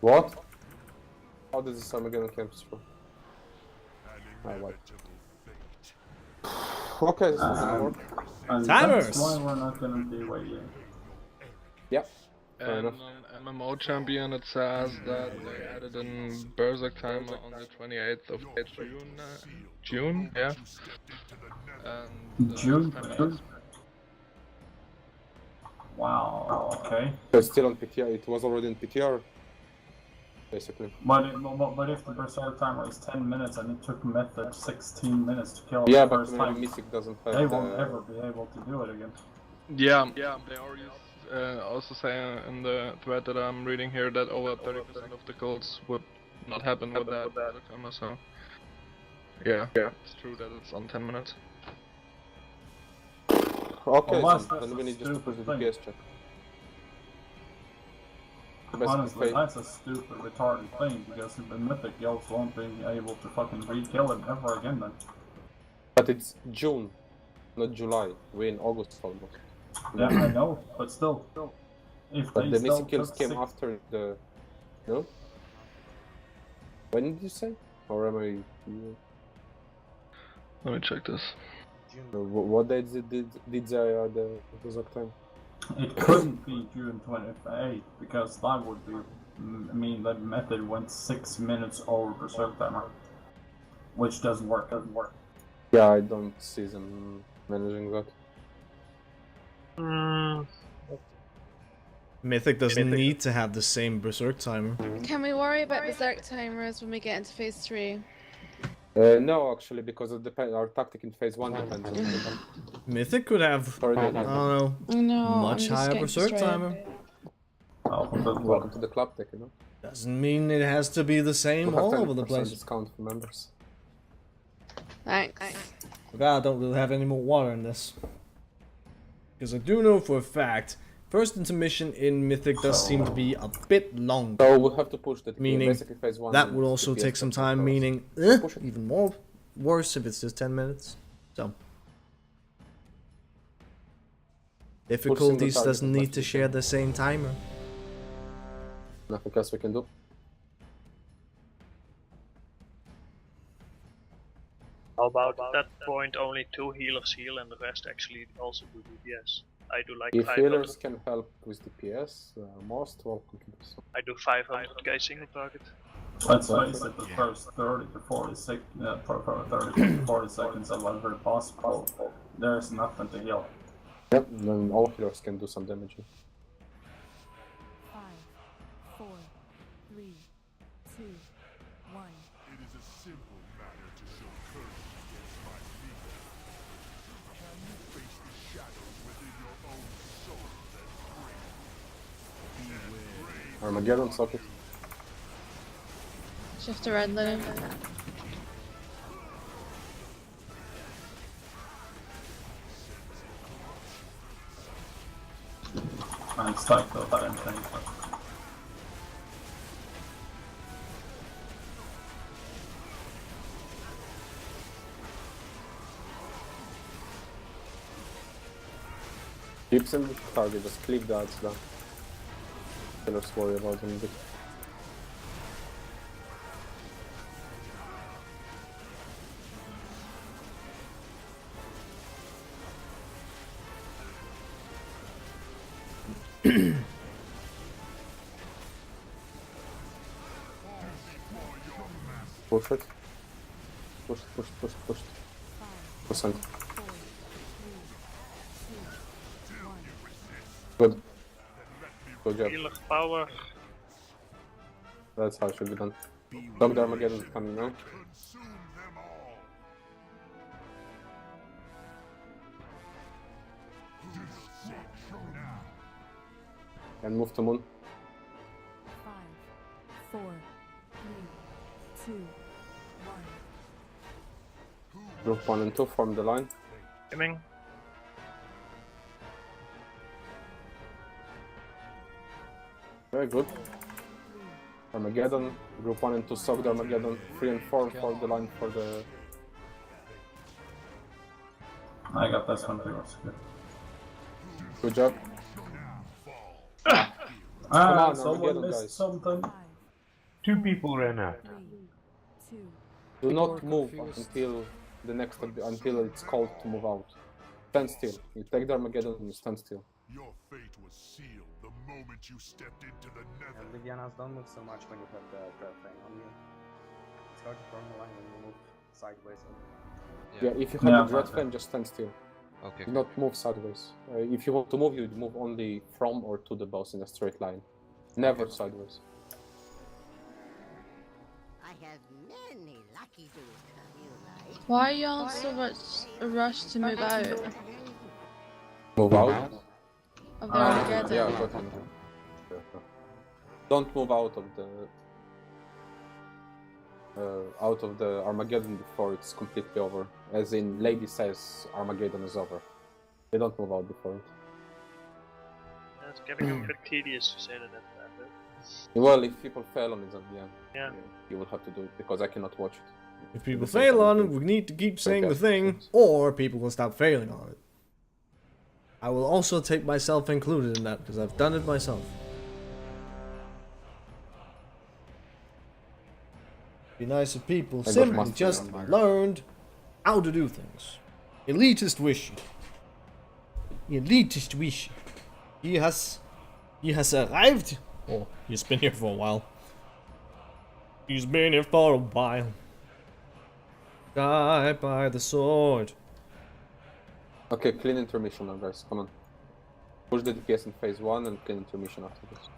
What? How did this Armageddon camp through? I wiped. Okay, this is gonna work. Timers! That's why we're not gonna be waiting. Yep. Fair And enough. on MMO Champion it says that they added in Berserk timer on the 28th of June, yeah. And, June? time- Wow, okay. So it's still on PTR, it was already in PTR. Basically. But if the Berserk timer is 10 minutes and it took Method 16 minutes to kill Yeah, the but first maybe time, Mythic doesn't have they won't ever be able to do it again. Yeah, they already also say in the thread that I'm reading here that over 30% of the kills would not happen with that Berserk timer, so yeah, it's true that it's on 10 minutes. Okay, Unless so that's then a we need just to push the stupid DPS check. Basically, Honestly, that's a stupid, retarded thing, because the Mythic guilds won't be able to fucking re-kill him ever again then. But it's June, not July. We're in August almost. Yeah, I know, but still. If But they the still missing kills took came 6 after the... No? When did you say? Or am I... Let me check this. What dates did the Berserk time? It couldn't be June 28th, because that would be mean that Method went 6 minutes over Berserk timer. Which doesn't work. Yeah, I don't see them managing that. Mythic doesn't need to have the same Berserk timer. Can we worry about Berserk timers when we get into phase 3? No, actually, because it depends. Our tactic in phase 1 depends on the Mythic could have, I don't know, No, much higher Berserk timer. Welcome to the club deck, you know? Doesn't mean it has to be the same We'll all have over the 10% place. discount for members. Thanks. God, I don't really have any more water in this. Because I do know for a fact, first intermission in Mythic does seem to be a bit longer. So we'll have to push that. Meaning, basically phase 1 that would also take some time, meaning, even more worse if it's just 10 minutes. So. Difficulties target doesn't as need much to as share the same timer. Nothing else we can do. How about at that point only 2 healers heal and the rest actually also do DPS? I do like If 500. healers can help with DPS, most welcome to do so. I do 500k single target. Let's face it, the first 30 to 40 seconds of every boss pull, there's nothing to heal. Yep, then all healers can do some damage. 5, 4, 3, 2, 1. It is a simple matter to show courage against my leader. Can you face the shadows within your own soul and bring? Armageddon socket. Shift to red linen. And stack the that anything. Keeps him target, just cleave the odds down. Killers worry about him a bit. Push it. Push it, push it, push it, push it. Percent. Good. Good job. Healer power. That's how it should be done. Dr. Armageddon is coming now. And move to moon. 5, 4, 3, 2, 1. Group 1 and 2 form the line. Coming. Very good. Armageddon. Group 1 and 2 soak the Armageddon. 3 and 4 form the line for the... I got this one too. Good job. Ah, on, someone Armageddon, missed guys. something. 2 people ran out. 3, 2, Do People not are move confused. until the next until it's called to move out. Stand still. You take the Armageddon and you stand still. Your fate was sealed the moment you stepped into the nether. Ligianas, don't move so much when you have the thing on you. It's hard to form the line when you move sideways. Yeah, if you have Yeah, the dread okay. flame, just stand still. Okay. Do not move sideways. If you want to move, you move only from or to the boss in a straight line. Never sideways. I have many lucky dudes come you like. Why are y'all so much rush to move out Move out? of the Armageddon? Yeah, go ahead. Don't move out of the Armageddon before it's completely over. As in, Lady says Armageddon is over. They don't move out before it. It's getting a bit tedious to say that at that bit. Well, if people fail on it at the end, Yeah. you will have to do it because I cannot watch it. If people The same fail on it, thing. we need to keep saying the Okay. thing, or people will stop failing on it. I will also take myself included in that, because I've done it myself. Be nice if people got simply mastery just on mine. learned how to do things. Elitist Wishy. Elitist Wishy. He has arrived. Oh, he's been here for a while. He's been here for a while. Die by the sword. Okay, clean intermission now, guys. Come on. Push the DPS in phase 1 and clean intermission after this.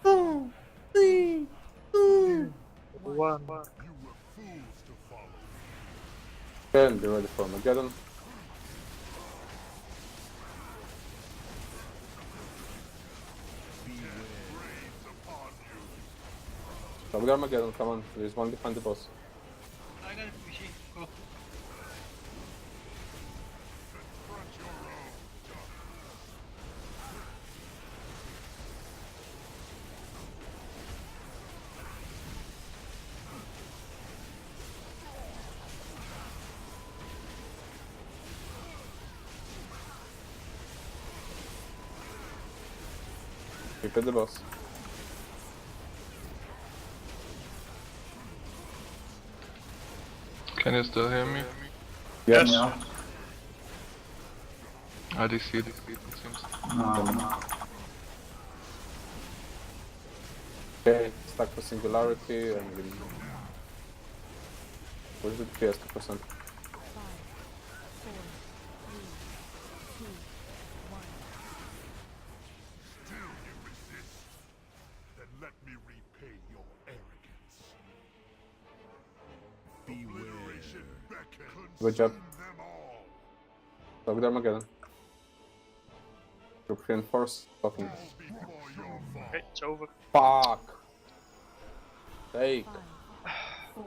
Four, three, two. One. You were fools to follow. Okay, and be ready for Armageddon. So we got Armageddon, come on. There's one behind the boss. I got it, Wishy. Go. Keep at the boss. Can you still hear me? Yes. Yeah. I do see it seems. Okay, stack for singularity and we push the DPS to percent. 5, 4, 3, 2, 1. Still you resist? Then let me repay your arrogance. Obliteration beckons. Good job. Consume them all. So we got Armageddon. Group 3 and 4, fucking Before your fall. Okay, it's over. fuck! Take. 5, 4,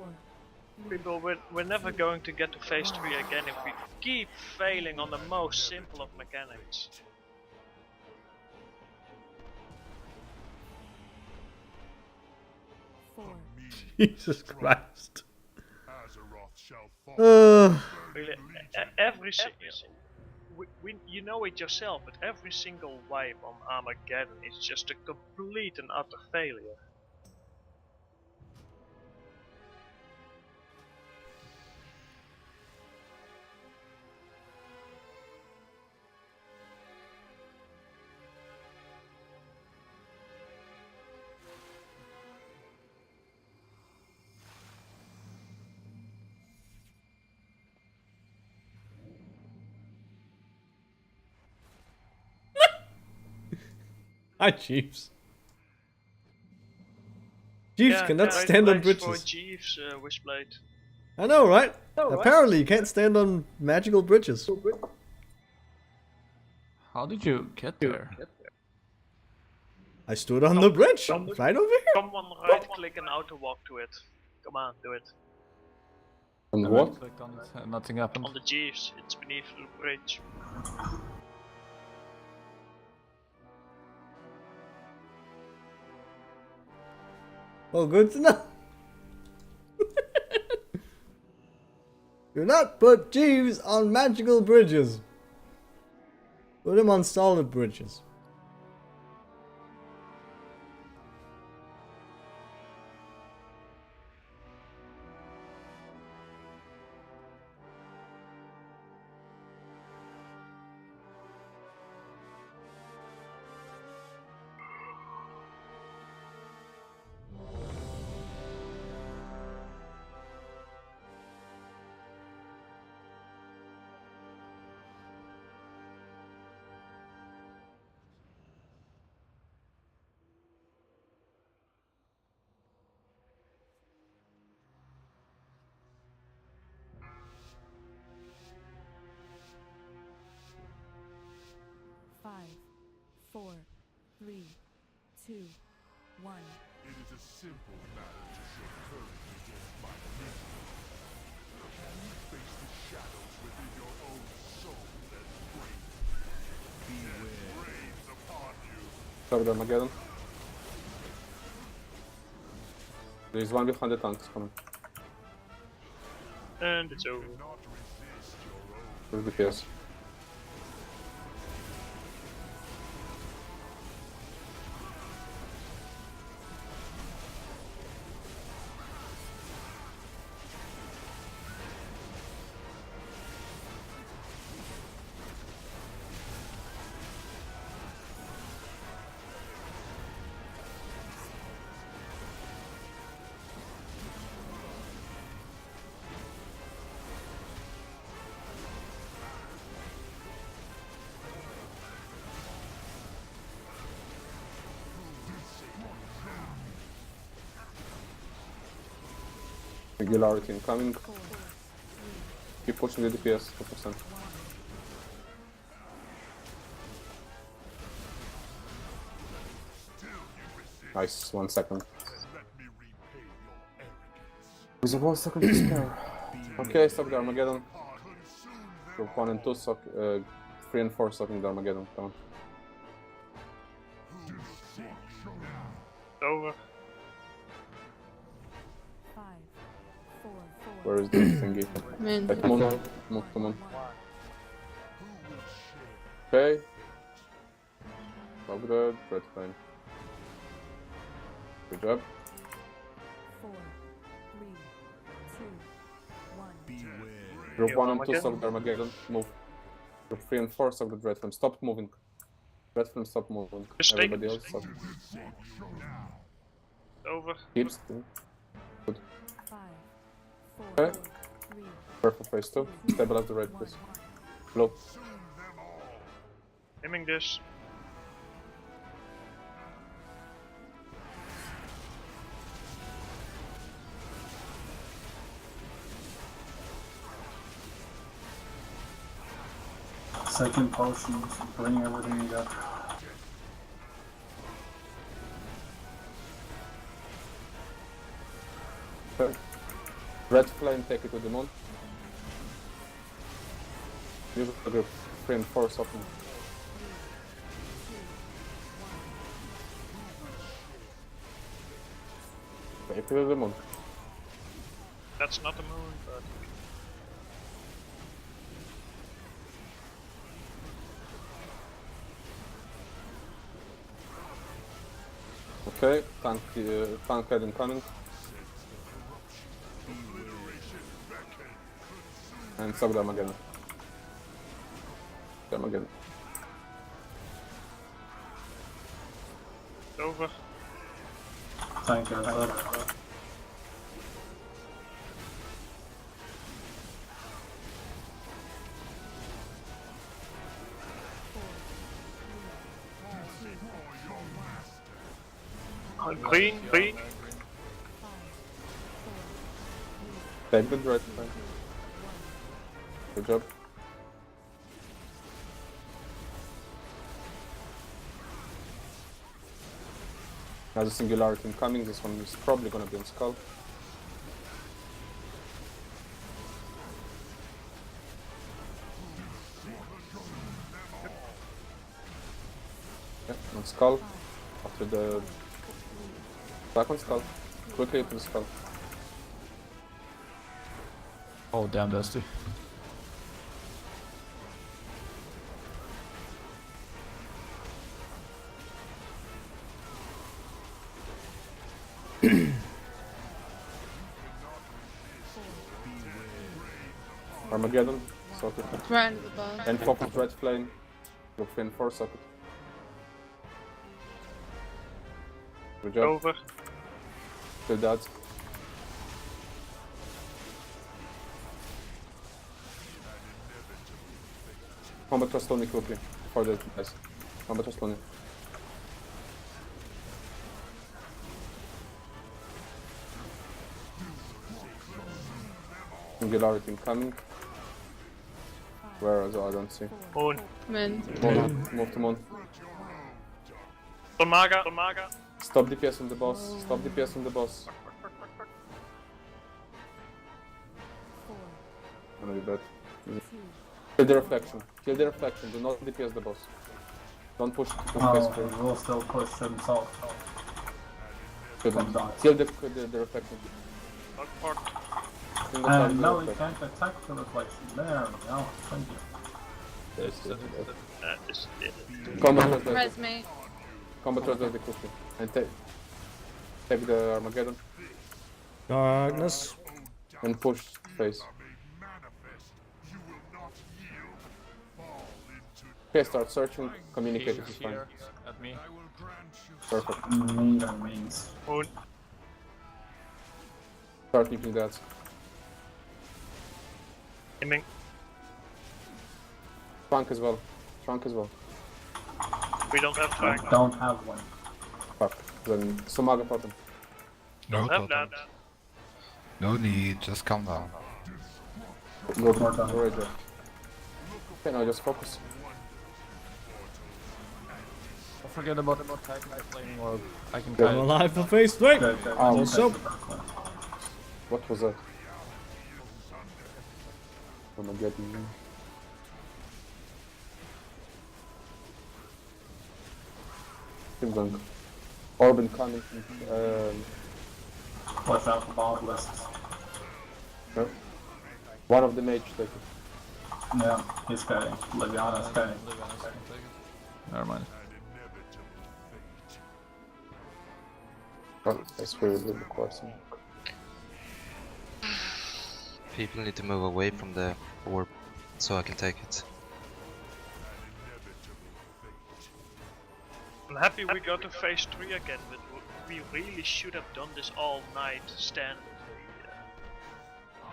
3, People, we're never going to get to phase 3 again if we keep failing on the most simple of mechanics. 4, Jesus Christ. Azeroth shall fall. Really, every single, you know it yourself, but every single wipe on Armageddon is just a complete and utter failure. Hi, Jeeves. Jeeves Yeah, cannot right, stand on thanks for bridges. Jeeves, Wishblade. I know, right? Apparently, you can't stand on magical bridges. How did you get there? I stood on the bridge, right over here. Someone right click and auto walk to it. Come on, do it. And I what? clicked on it and nothing happened. On the Jeeves, it's beneath the bridge. Well, good to know. Do not put Jeeves on magical bridges. Put him on solid bridges. Five, 4, 3, 2, 1. It is a simple matter to show courage against my people. Can you face the shadows within your own soul that rains upon you? Stop the Armageddon. There is one behind the tanks coming. And it's over. Where's the PS? Regularity incoming. Keep pushing the DPS, 4%. Nice, 1 second. With 1 second to spare. Okay, stop the Armageddon. Group 1 and 2, 3 and 4 stopping the Armageddon. Come on. Over. 5, 4, 4. Where is the thingy? Man. Come on, come on. Okay. Stop the red flame. Good job. 4, 3, 2, 1. Group 1 and 2 stop the Armageddon. Move. Group 3 and 4 stop the Dread Flame. Stop moving. Dread Flame, stop moving. Everybody else stop. Over. Keep still. Good. 5, 4, Okay. 3, Purple phase 2. Stabilize the red, please. Low. Aiming this. Second potions, bring everything you got. Okay. Red Flame, take it to the moon. Use the group 3 and 4 soften. If it is the moon. That's not the moon, but Okay, tank head incoming. And suck them again. Them again. over. Thank you. Green. Take the dread. Good job. Has a singularity incoming. This one is probably gonna be on skull. Yeah, on skull. After the back on skull. Quickly to the skull. Oh damn, Dusty. Armageddon, socket. Right under the bar. And focus red flame. Go fin 4 socket. Good job. Over. Kill that. Combat trust only quickly. For the guys. Combat trust only. Singularity incoming. Where as well, I don't see. Moon. Moon. Move to moon. Tomaga. Stop DPS on the boss. Stop DPS on the boss. Gonna be bad. Kill the reflection. Kill the reflection. Do not DPS the boss. Don't push face Oh, he will still push himself. Kill the reflection. And no, he can't attack the reflection. There we go. Thank you. Combat Res me. Combat translate quickly. And take the Armageddon. Darkness. And push face. Okay, start searching. Communicate if you find. At me. Perfect. Neither means. Moon. Start keeping that. Aiming. Trunk as well. Trunk as well. We don't have I tank. don't have one. Fuck. Then Sumaga bottom. No, Have that. no need, just calm down. Go right there. Okay, now just focus. Don't forget about the tag flame orb. I can I'm guide it. alive for phase 3. Also, What was that? Armageddon. Keep going. Orb incoming. Watch out for bomb lists. No. One of the mage take it. Yeah, he's carrying. Liviana's carrying. Never mind. Oh, I swear it will require some. People need to move away from the orb so I can take it. I'm happy we got to phase 3 again, but we really should have done this all night standardly.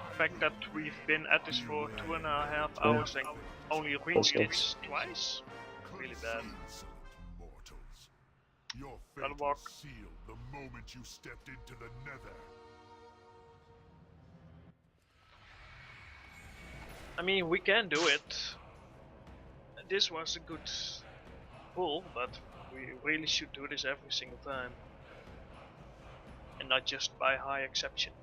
The fact that we've been at this for 2.5 hours and only reached it twice, really bad. Your Gotta fate walk. was sealed the moment you stepped into the nether. I mean, we can do it. This was a good pull, but we really should do this every single time. And not just by high exception.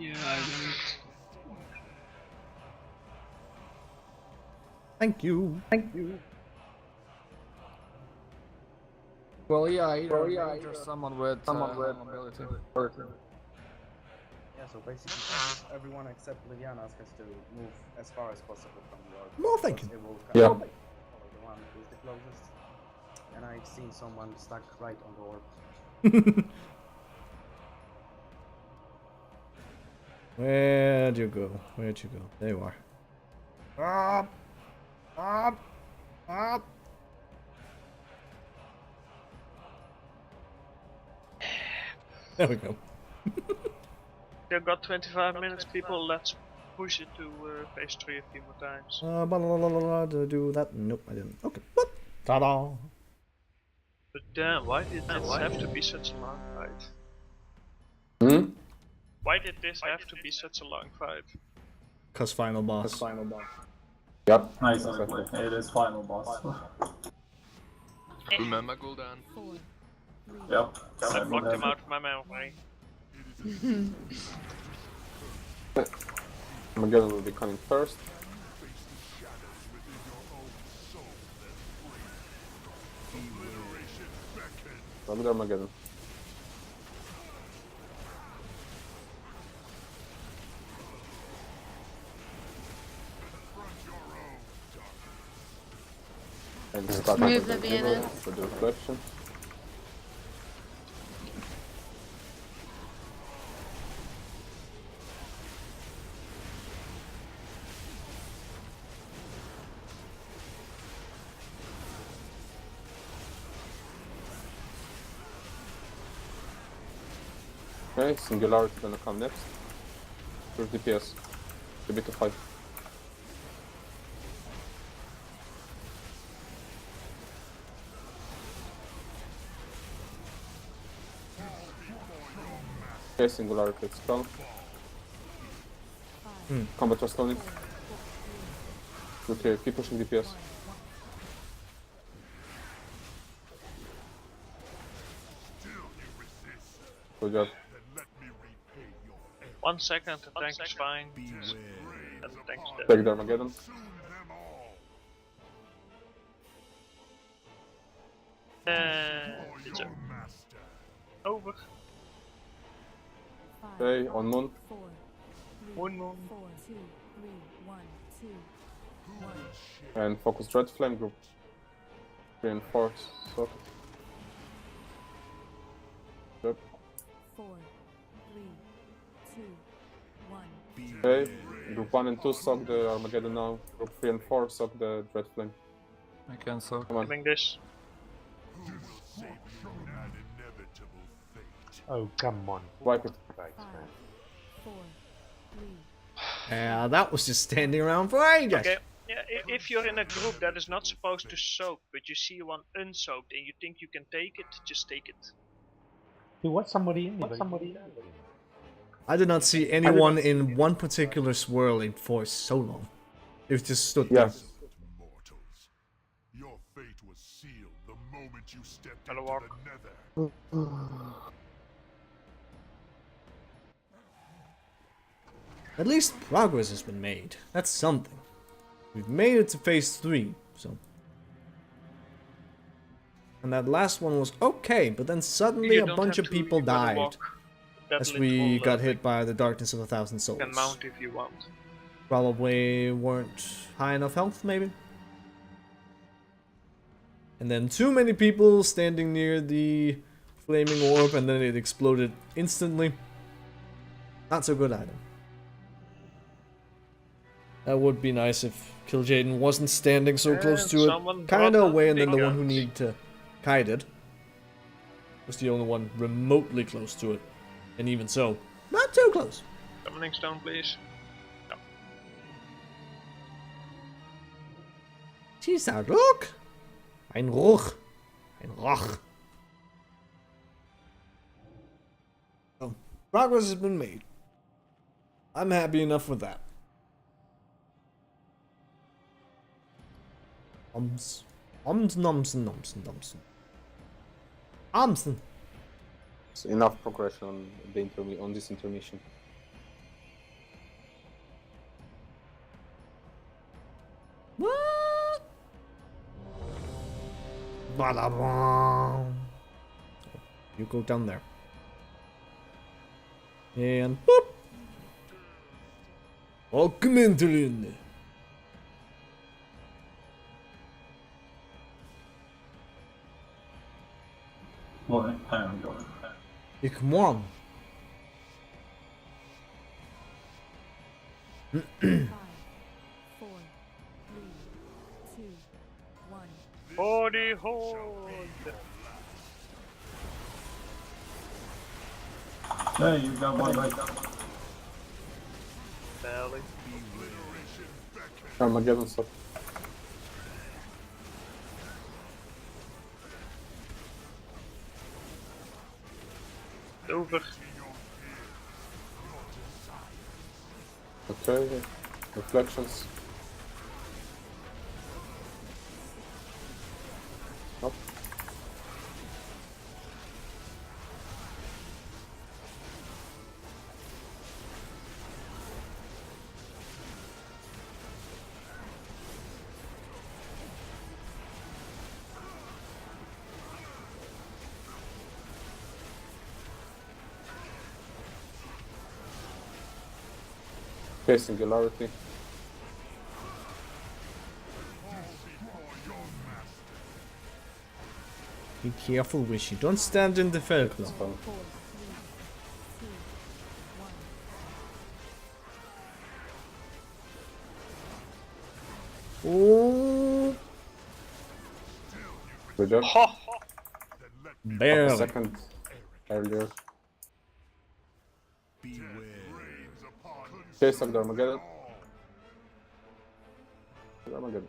Yeah, I don't. Thank you. Thank you. Well, yeah, either mage or someone with mobility. Yeah, so basically everyone except Liliana's has to move as far as possible from the orb. No, thank you. It will Yeah. follow the one who's the closest. And I've seen someone stuck right on the orb. Where'd you go? Where'd you go? There you are. Up! Up! Up! There we go. We've got 25 minutes, people. Let's push it to phase 3 a few more times. To do that? Nope, I didn't. Okay. Ta-da! But damn, why did this have to be such a long fight? Hmm? Why did this have to be such a long fight? Cause final boss. Yep. Nice, exactly. It is final boss. Remember Gul'dan? 4, 3, Yep. I blocked him out of my memory. Armageddon will be coming first. Start with Armageddon. And start Move with the Deceiver Vienna. for the reflection. Okay, Singularity gonna come next. With DPS. A bit of 5. Okay, Singularity, let's go. Combat restoring. Okay, keep pushing DPS. Good job. 1 second, the tank is fine. And the tank's dead. Take the Armageddon. It's over. Okay, on Moon. 4, 3, One more. 4, 2, 3, 1, 2, 1. And focus Dread Flame group. Reinforce socket. Yep. 4, 3, 2, 1. Okay, group 1 and 2 sock the Armageddon now. Group 3 and 4 sock the Dread Flame. I can soak. Come on. Doing this. Oh, come on. Wipe it. Thanks, 5, man. 4, 3. Yeah, that was just standing around for ages. Okay. Yeah, if you're in a group that is not supposed to soak, but you see one unsoaked and you think you can take it, just take it. Dude, what's somebody in there? I did not see anyone in one particular swirling for so long. It was just stood there. Mortals, your fate was sealed the moment you stepped Hello, into Walk. the nether. At least progress has been made. That's something. We've made it to phase 3, so. And that last one was okay, but then suddenly You a don't bunch have of to, people you gotta died walk that as little, we got thing. hit by the darkness of 1,000 souls. You can mount if you want. Probably weren't high enough health, maybe. And then too many people standing near the flaming orb, and then it exploded instantly. Not so good either. That would be nice if Kil'jaeden wasn't standing so close to someone it, kinda brought away, up and then the big one who guns. needed to kite it was the only one remotely close to it. And even so, not too close. Summoning stone, please. No. Dieser Ruck! Ein Ruch. Ein Roch. Oh, progress has been made. I'm happy enough with that. Nomsen. It's enough progression on the on this intermission. Bada bong. You go down there. And boop. Augmented. Well, hang on, go. Ik man. 5, 4, 3, 2, 1. Body hold! Hey, you got one right. Barely. Armageddon stop. Over. Okay, reflections. Up. Okay, singularity. Be careful, Wishy. Don't stand in the Felkler. 4, 3, 2, 1. Oh, Good job. barely. A second earlier. Okay, suck the Armageddon. Armageddon.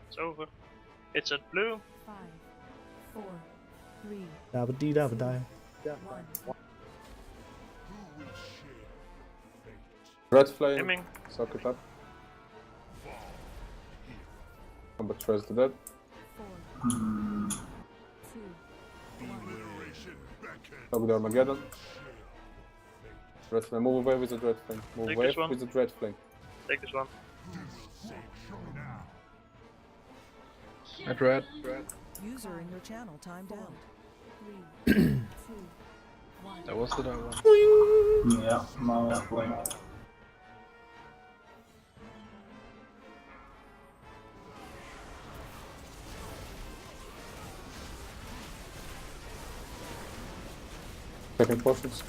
It's over. It's at blue. 5, 4, 3, Dabba dee dabba die. 1. Red flame. Aiming. Suck it up. Combat trace the dead. 4, 2, 1. Suck the Armageddon. Red flame. Move away with the red flame. Move Take away this one. with the red flame. Take this one. At red. User in your channel timed out. 3, 2, 1. That was the that one. Yeah, now it's playing. Second potions.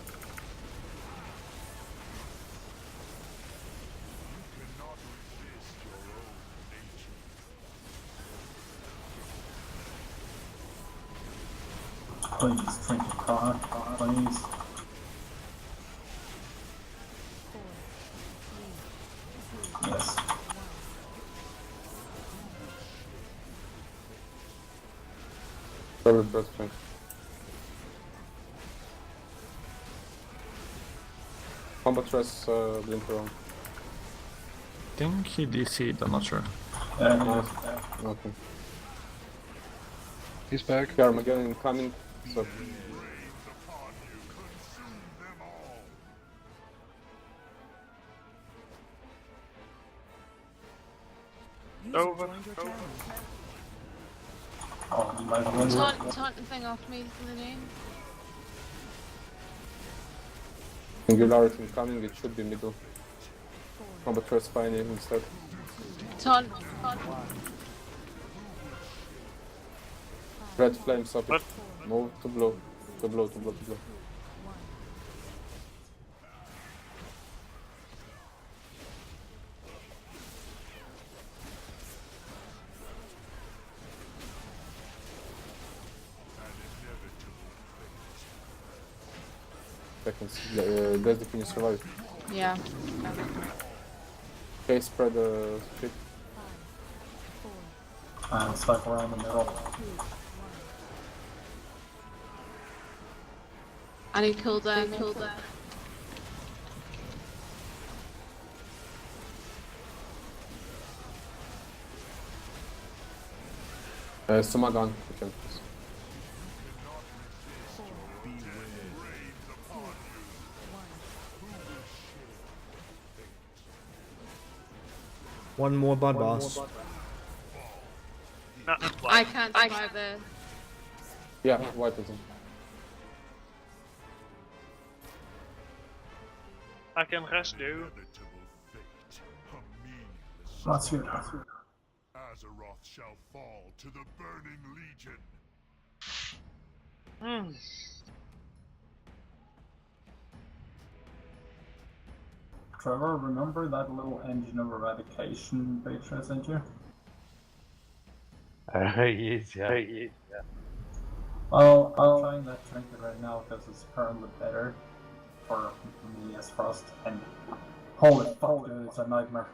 Please, take a car, please. 4, 3, 2, Yes. 1. Third red flame. Combat trace blink around. I think he DC'd, I'm not sure. Nice. Okay. He's back. Okay, Armageddon incoming. So User Over. joined your channel. Oh, by the way. Taunt the thing off me for the name. singularity incoming. It should be middle. Combat trace fine instead. Taunt. Red flame socket. What? Move to blow. To blow. To blow. To blow. Seconds. That's the finish survive. Yeah. Okay, spread the shit. And stuck around the middle. I need Kil'jaeden. Sumagan. You can. One more bot boss. No, I can't survive there. Yeah, wipe it. I can rest though. That's good. Azeroth shall fall to the Burning Legion. Hmm. Trevor, remember that little engine of eradication picture I sent you? Yes, yeah. Well, I'm trying that trinket right now because it's currently better for me as Frost, and holy fuck, dude, it's a nightmare.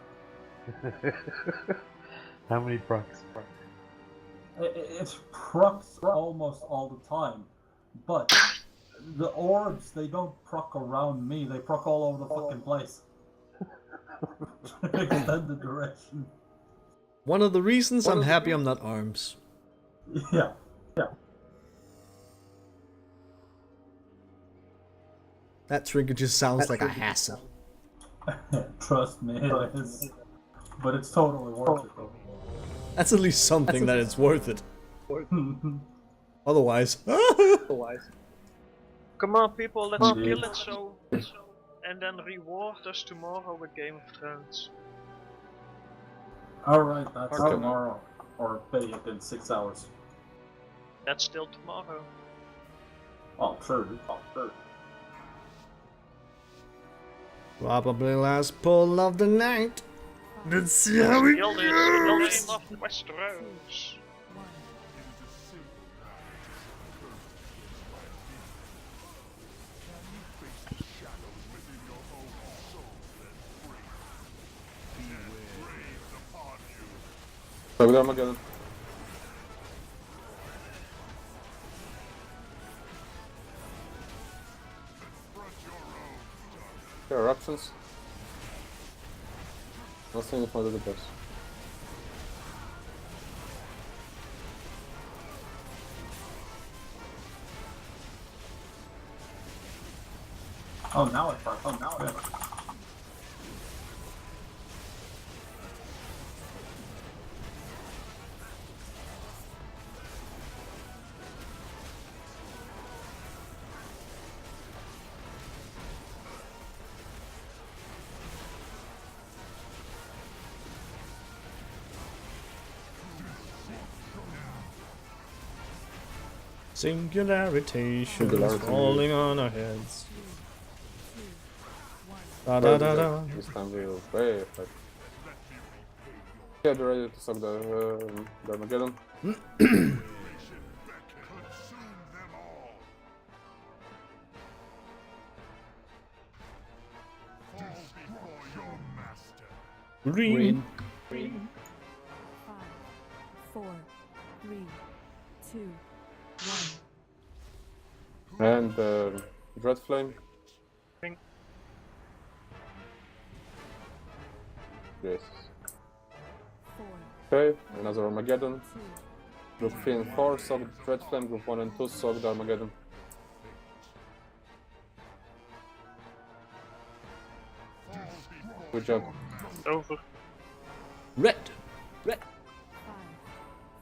How many procs? It procs almost all the time, but the orbs, they don't proc around me, they proc all over the fucking place. Extend the duration. One of the reasons I'm happy I'm not ARMS. Yeah. That trinket just sounds like a hassle. Trust me, it is. But it's totally worth it though. That's at least something that it's worth it. Otherwise. Come on, people, let's kill it so, and then reward us tomorrow with Game of Thrones. Alright, that's tomorrow. Or pay it in 6 hours. That's still tomorrow. Oh, sure. Probably last pull of the night. Let's see how it Kill goes. this of Westeros. So Armageddon. Okay, eruptions. Nothing for the boss. Oh, now it works. Oh, now it works. Singularity is falling on our heads. Da da da da. This time we'll way effect. Yeah, they're ready to suck the Armageddon. Green. 5, 4, 3, 2, 1. And Dread Flame. Yes. 4, Okay, another Armageddon. Group 3 and 4 suck Dread Flame, Group 1 and 2 suck the Armageddon. Good job. Over. Red. 5,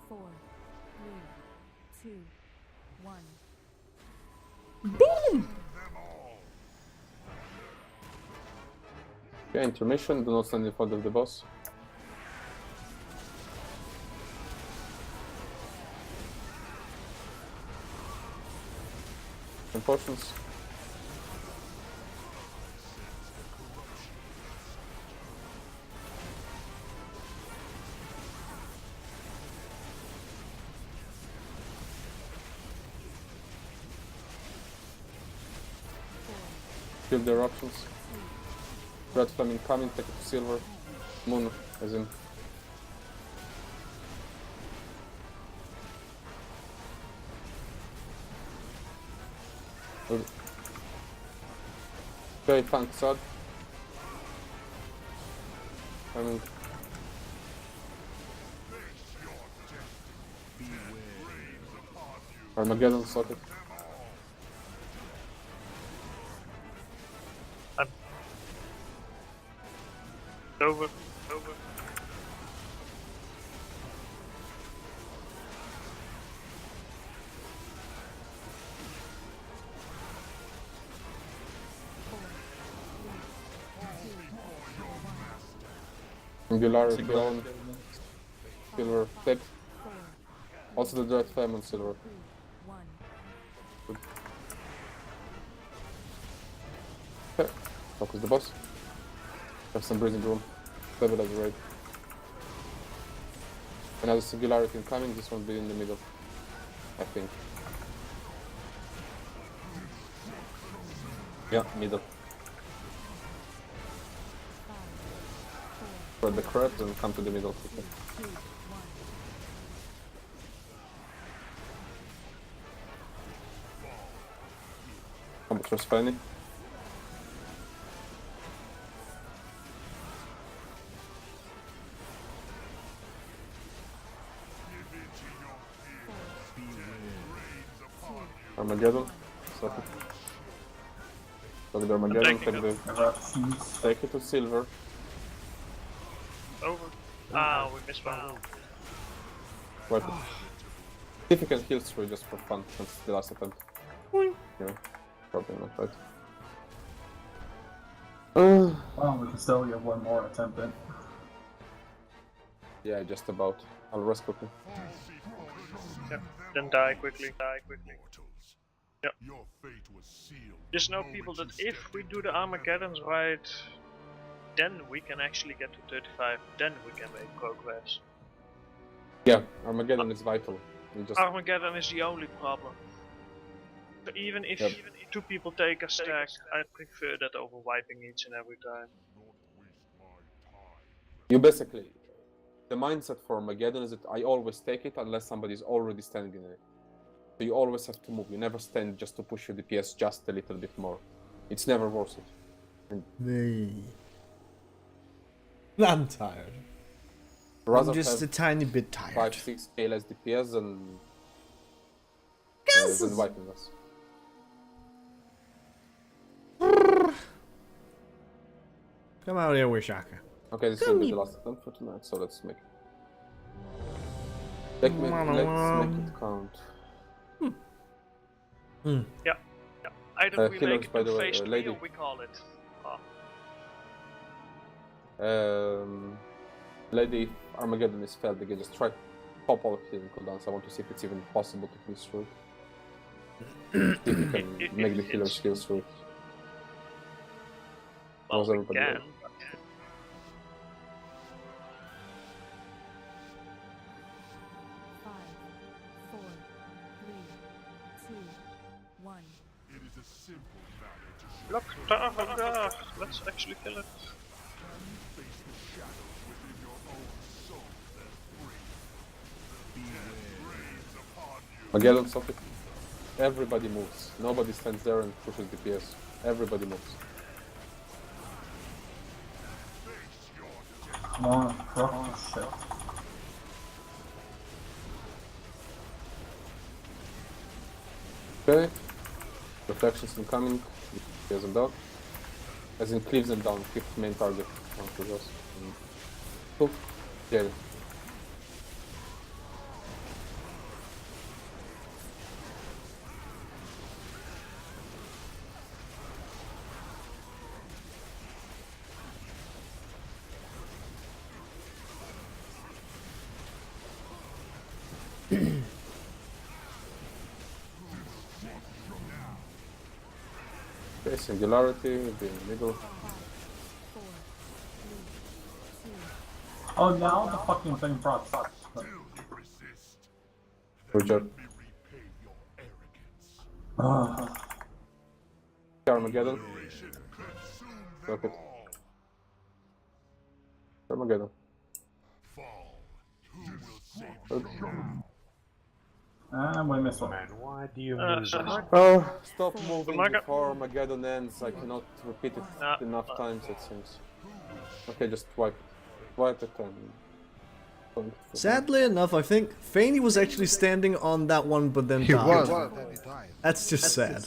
4, 3, 2, 1. Boom! Okay, intermission, do not stand in front of the boss. And potions. Kill the eruptions. Red flame incoming, take it to silver. Moon, as in. Okay, tank sad. Coming. Armageddon socket. Over. Singularity on. Silver. Take. Also the Dread Flame on silver. Good. Okay. Focus the boss. Have some breathing room. Stabilize the raid. Another Singularity incoming, this one will be in the middle. I think. Yeah, middle. For the crabs and come to the middle quickly. Combat first Fanny. Armageddon. Stop it. Look at Armageddon, take it to silver. Over. Ah, we missed one. Wipe it. If you can heal through just for fun, that's the last attempt. Yeah, probably not, right? Well, we can still get one more attempt in. Yeah, just about. I'll rest quickly. Yep. Then die quickly. Yep. Just know, people, that if we do the Armageddons right, then we can actually get to 35. Then we can make progress. Yeah, Armageddon is vital. Armageddon is the only problem. So even if two people take a stack, I prefer that over wiping each and every time. You basically, the mindset for Armageddon is that I always take it unless somebody is already standing in it. So you always have to move. You never stand just to push your DPS just a little bit more. It's never worth it. I'm tired. I'm just a tiny bit tired. 5-6k less DPS than wiping us. Come out here, Wishy. Okay, this will be the last attempt for tonight, so let's make it. Let's make it count. Yeah. Either we healers, make it by to the way, phase 3 lady. or we call it. Lady, if Armageddon is failed again, just try to pop all healing cooldowns. I want to see if it's even possible to heal through it. If you can make the healers heal through it. Well, we can. Look, Sargeras! Let's actually kill it. Armageddon, stop it. Everybody moves. Nobody stands there and pushes DPS. Everybody moves. Come on, fuck shit. Okay. Reflections incoming. Clears them down. As in cleaves them down. Keep main target on to us. Cool. Yeah. Okay, Singularity will be in the middle. Oh, now the fucking thing procs. Good job. Armageddon. Rocket. Armageddon. Good. And we missed one. Man, why do you move? Oh, stop moving before Armageddon ends. I cannot repeat it enough times, it seems. Okay, just wipe it. Wipe it and... Sadly enough, I think Fanny was actually standing on that one, but then died. That's just sad.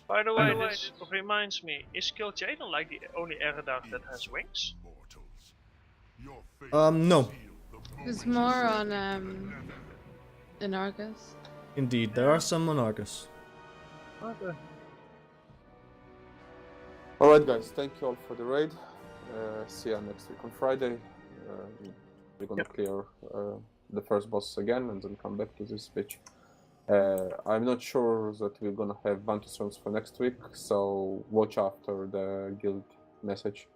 By the way, this reminds me, is Kil'jaeden like the only Eredar that has wings? No. There's more on in Argus. Indeed, there are some on Argus. Okay. Alright guys, thank you all for the raid. See you next week on Friday. We're gonna clear the first boss again and then come back to this pitch. I'm not sure that we're gonna have Vantus runs for next week, so watch after the guild message.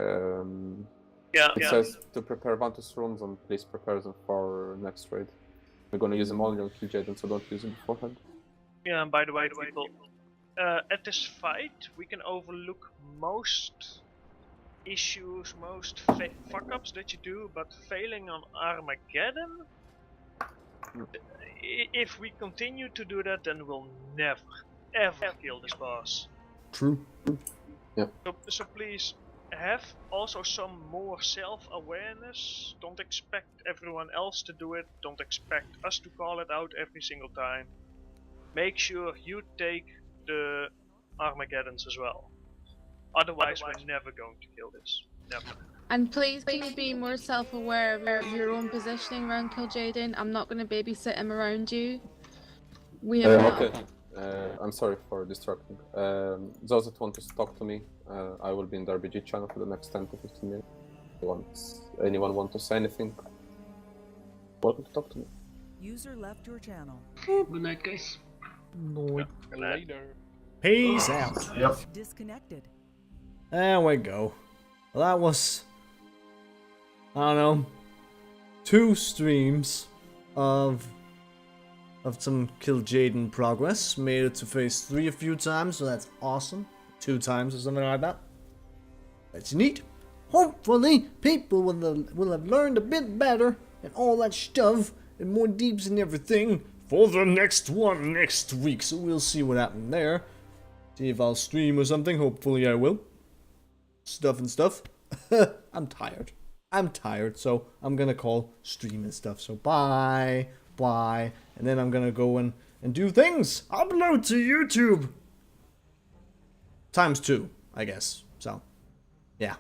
It says to prepare Vantus runes and please prepare them for next raid. We're gonna use them only on Kil'jaeden, so don't use them beforehand. Yeah, and by the way, people, at this fight, we can overlook most issues, most fuck-ups that you do, but failing on Armageddon, if we continue to do that, then we'll never, ever kill this boss. True. Yeah. So please, have also some more self-awareness. Don't expect everyone else to do it. Don't expect us to call it out every single time. Make sure you take the Armageddons as well. Otherwise, we're never going to kill this. Never. And please, can you be more self-aware of your own positioning around Kil'jaeden? I'm not going to babysit him around you. We have okay. I'm sorry for distracting. Those that want to talk to me, I will be in the RBG channel for the next 10 to 15 minutes. Anyone want to say anything? Welcome to talk to me. User left your channel. Good night, guys. Later. Peace out. Yep. Disconnected. There we go. Well, that was, I don't know, 2 streams of some Kil'jaeden progress. Made it to phase 3 a few times, so that's awesome. 2 times or something like that. That's neat. Hopefully, people will have learned a bit better and all that stuff and more deeps and everything for the next one next week. So we'll see what happened there. See if I'll stream or something. Hopefully I will. Stuff and stuff. I'm tired, so I'm gonna call stream and stuff. So bye, and then I'm gonna go and do things. Upload to YouTube. ×2, I guess. So, yeah.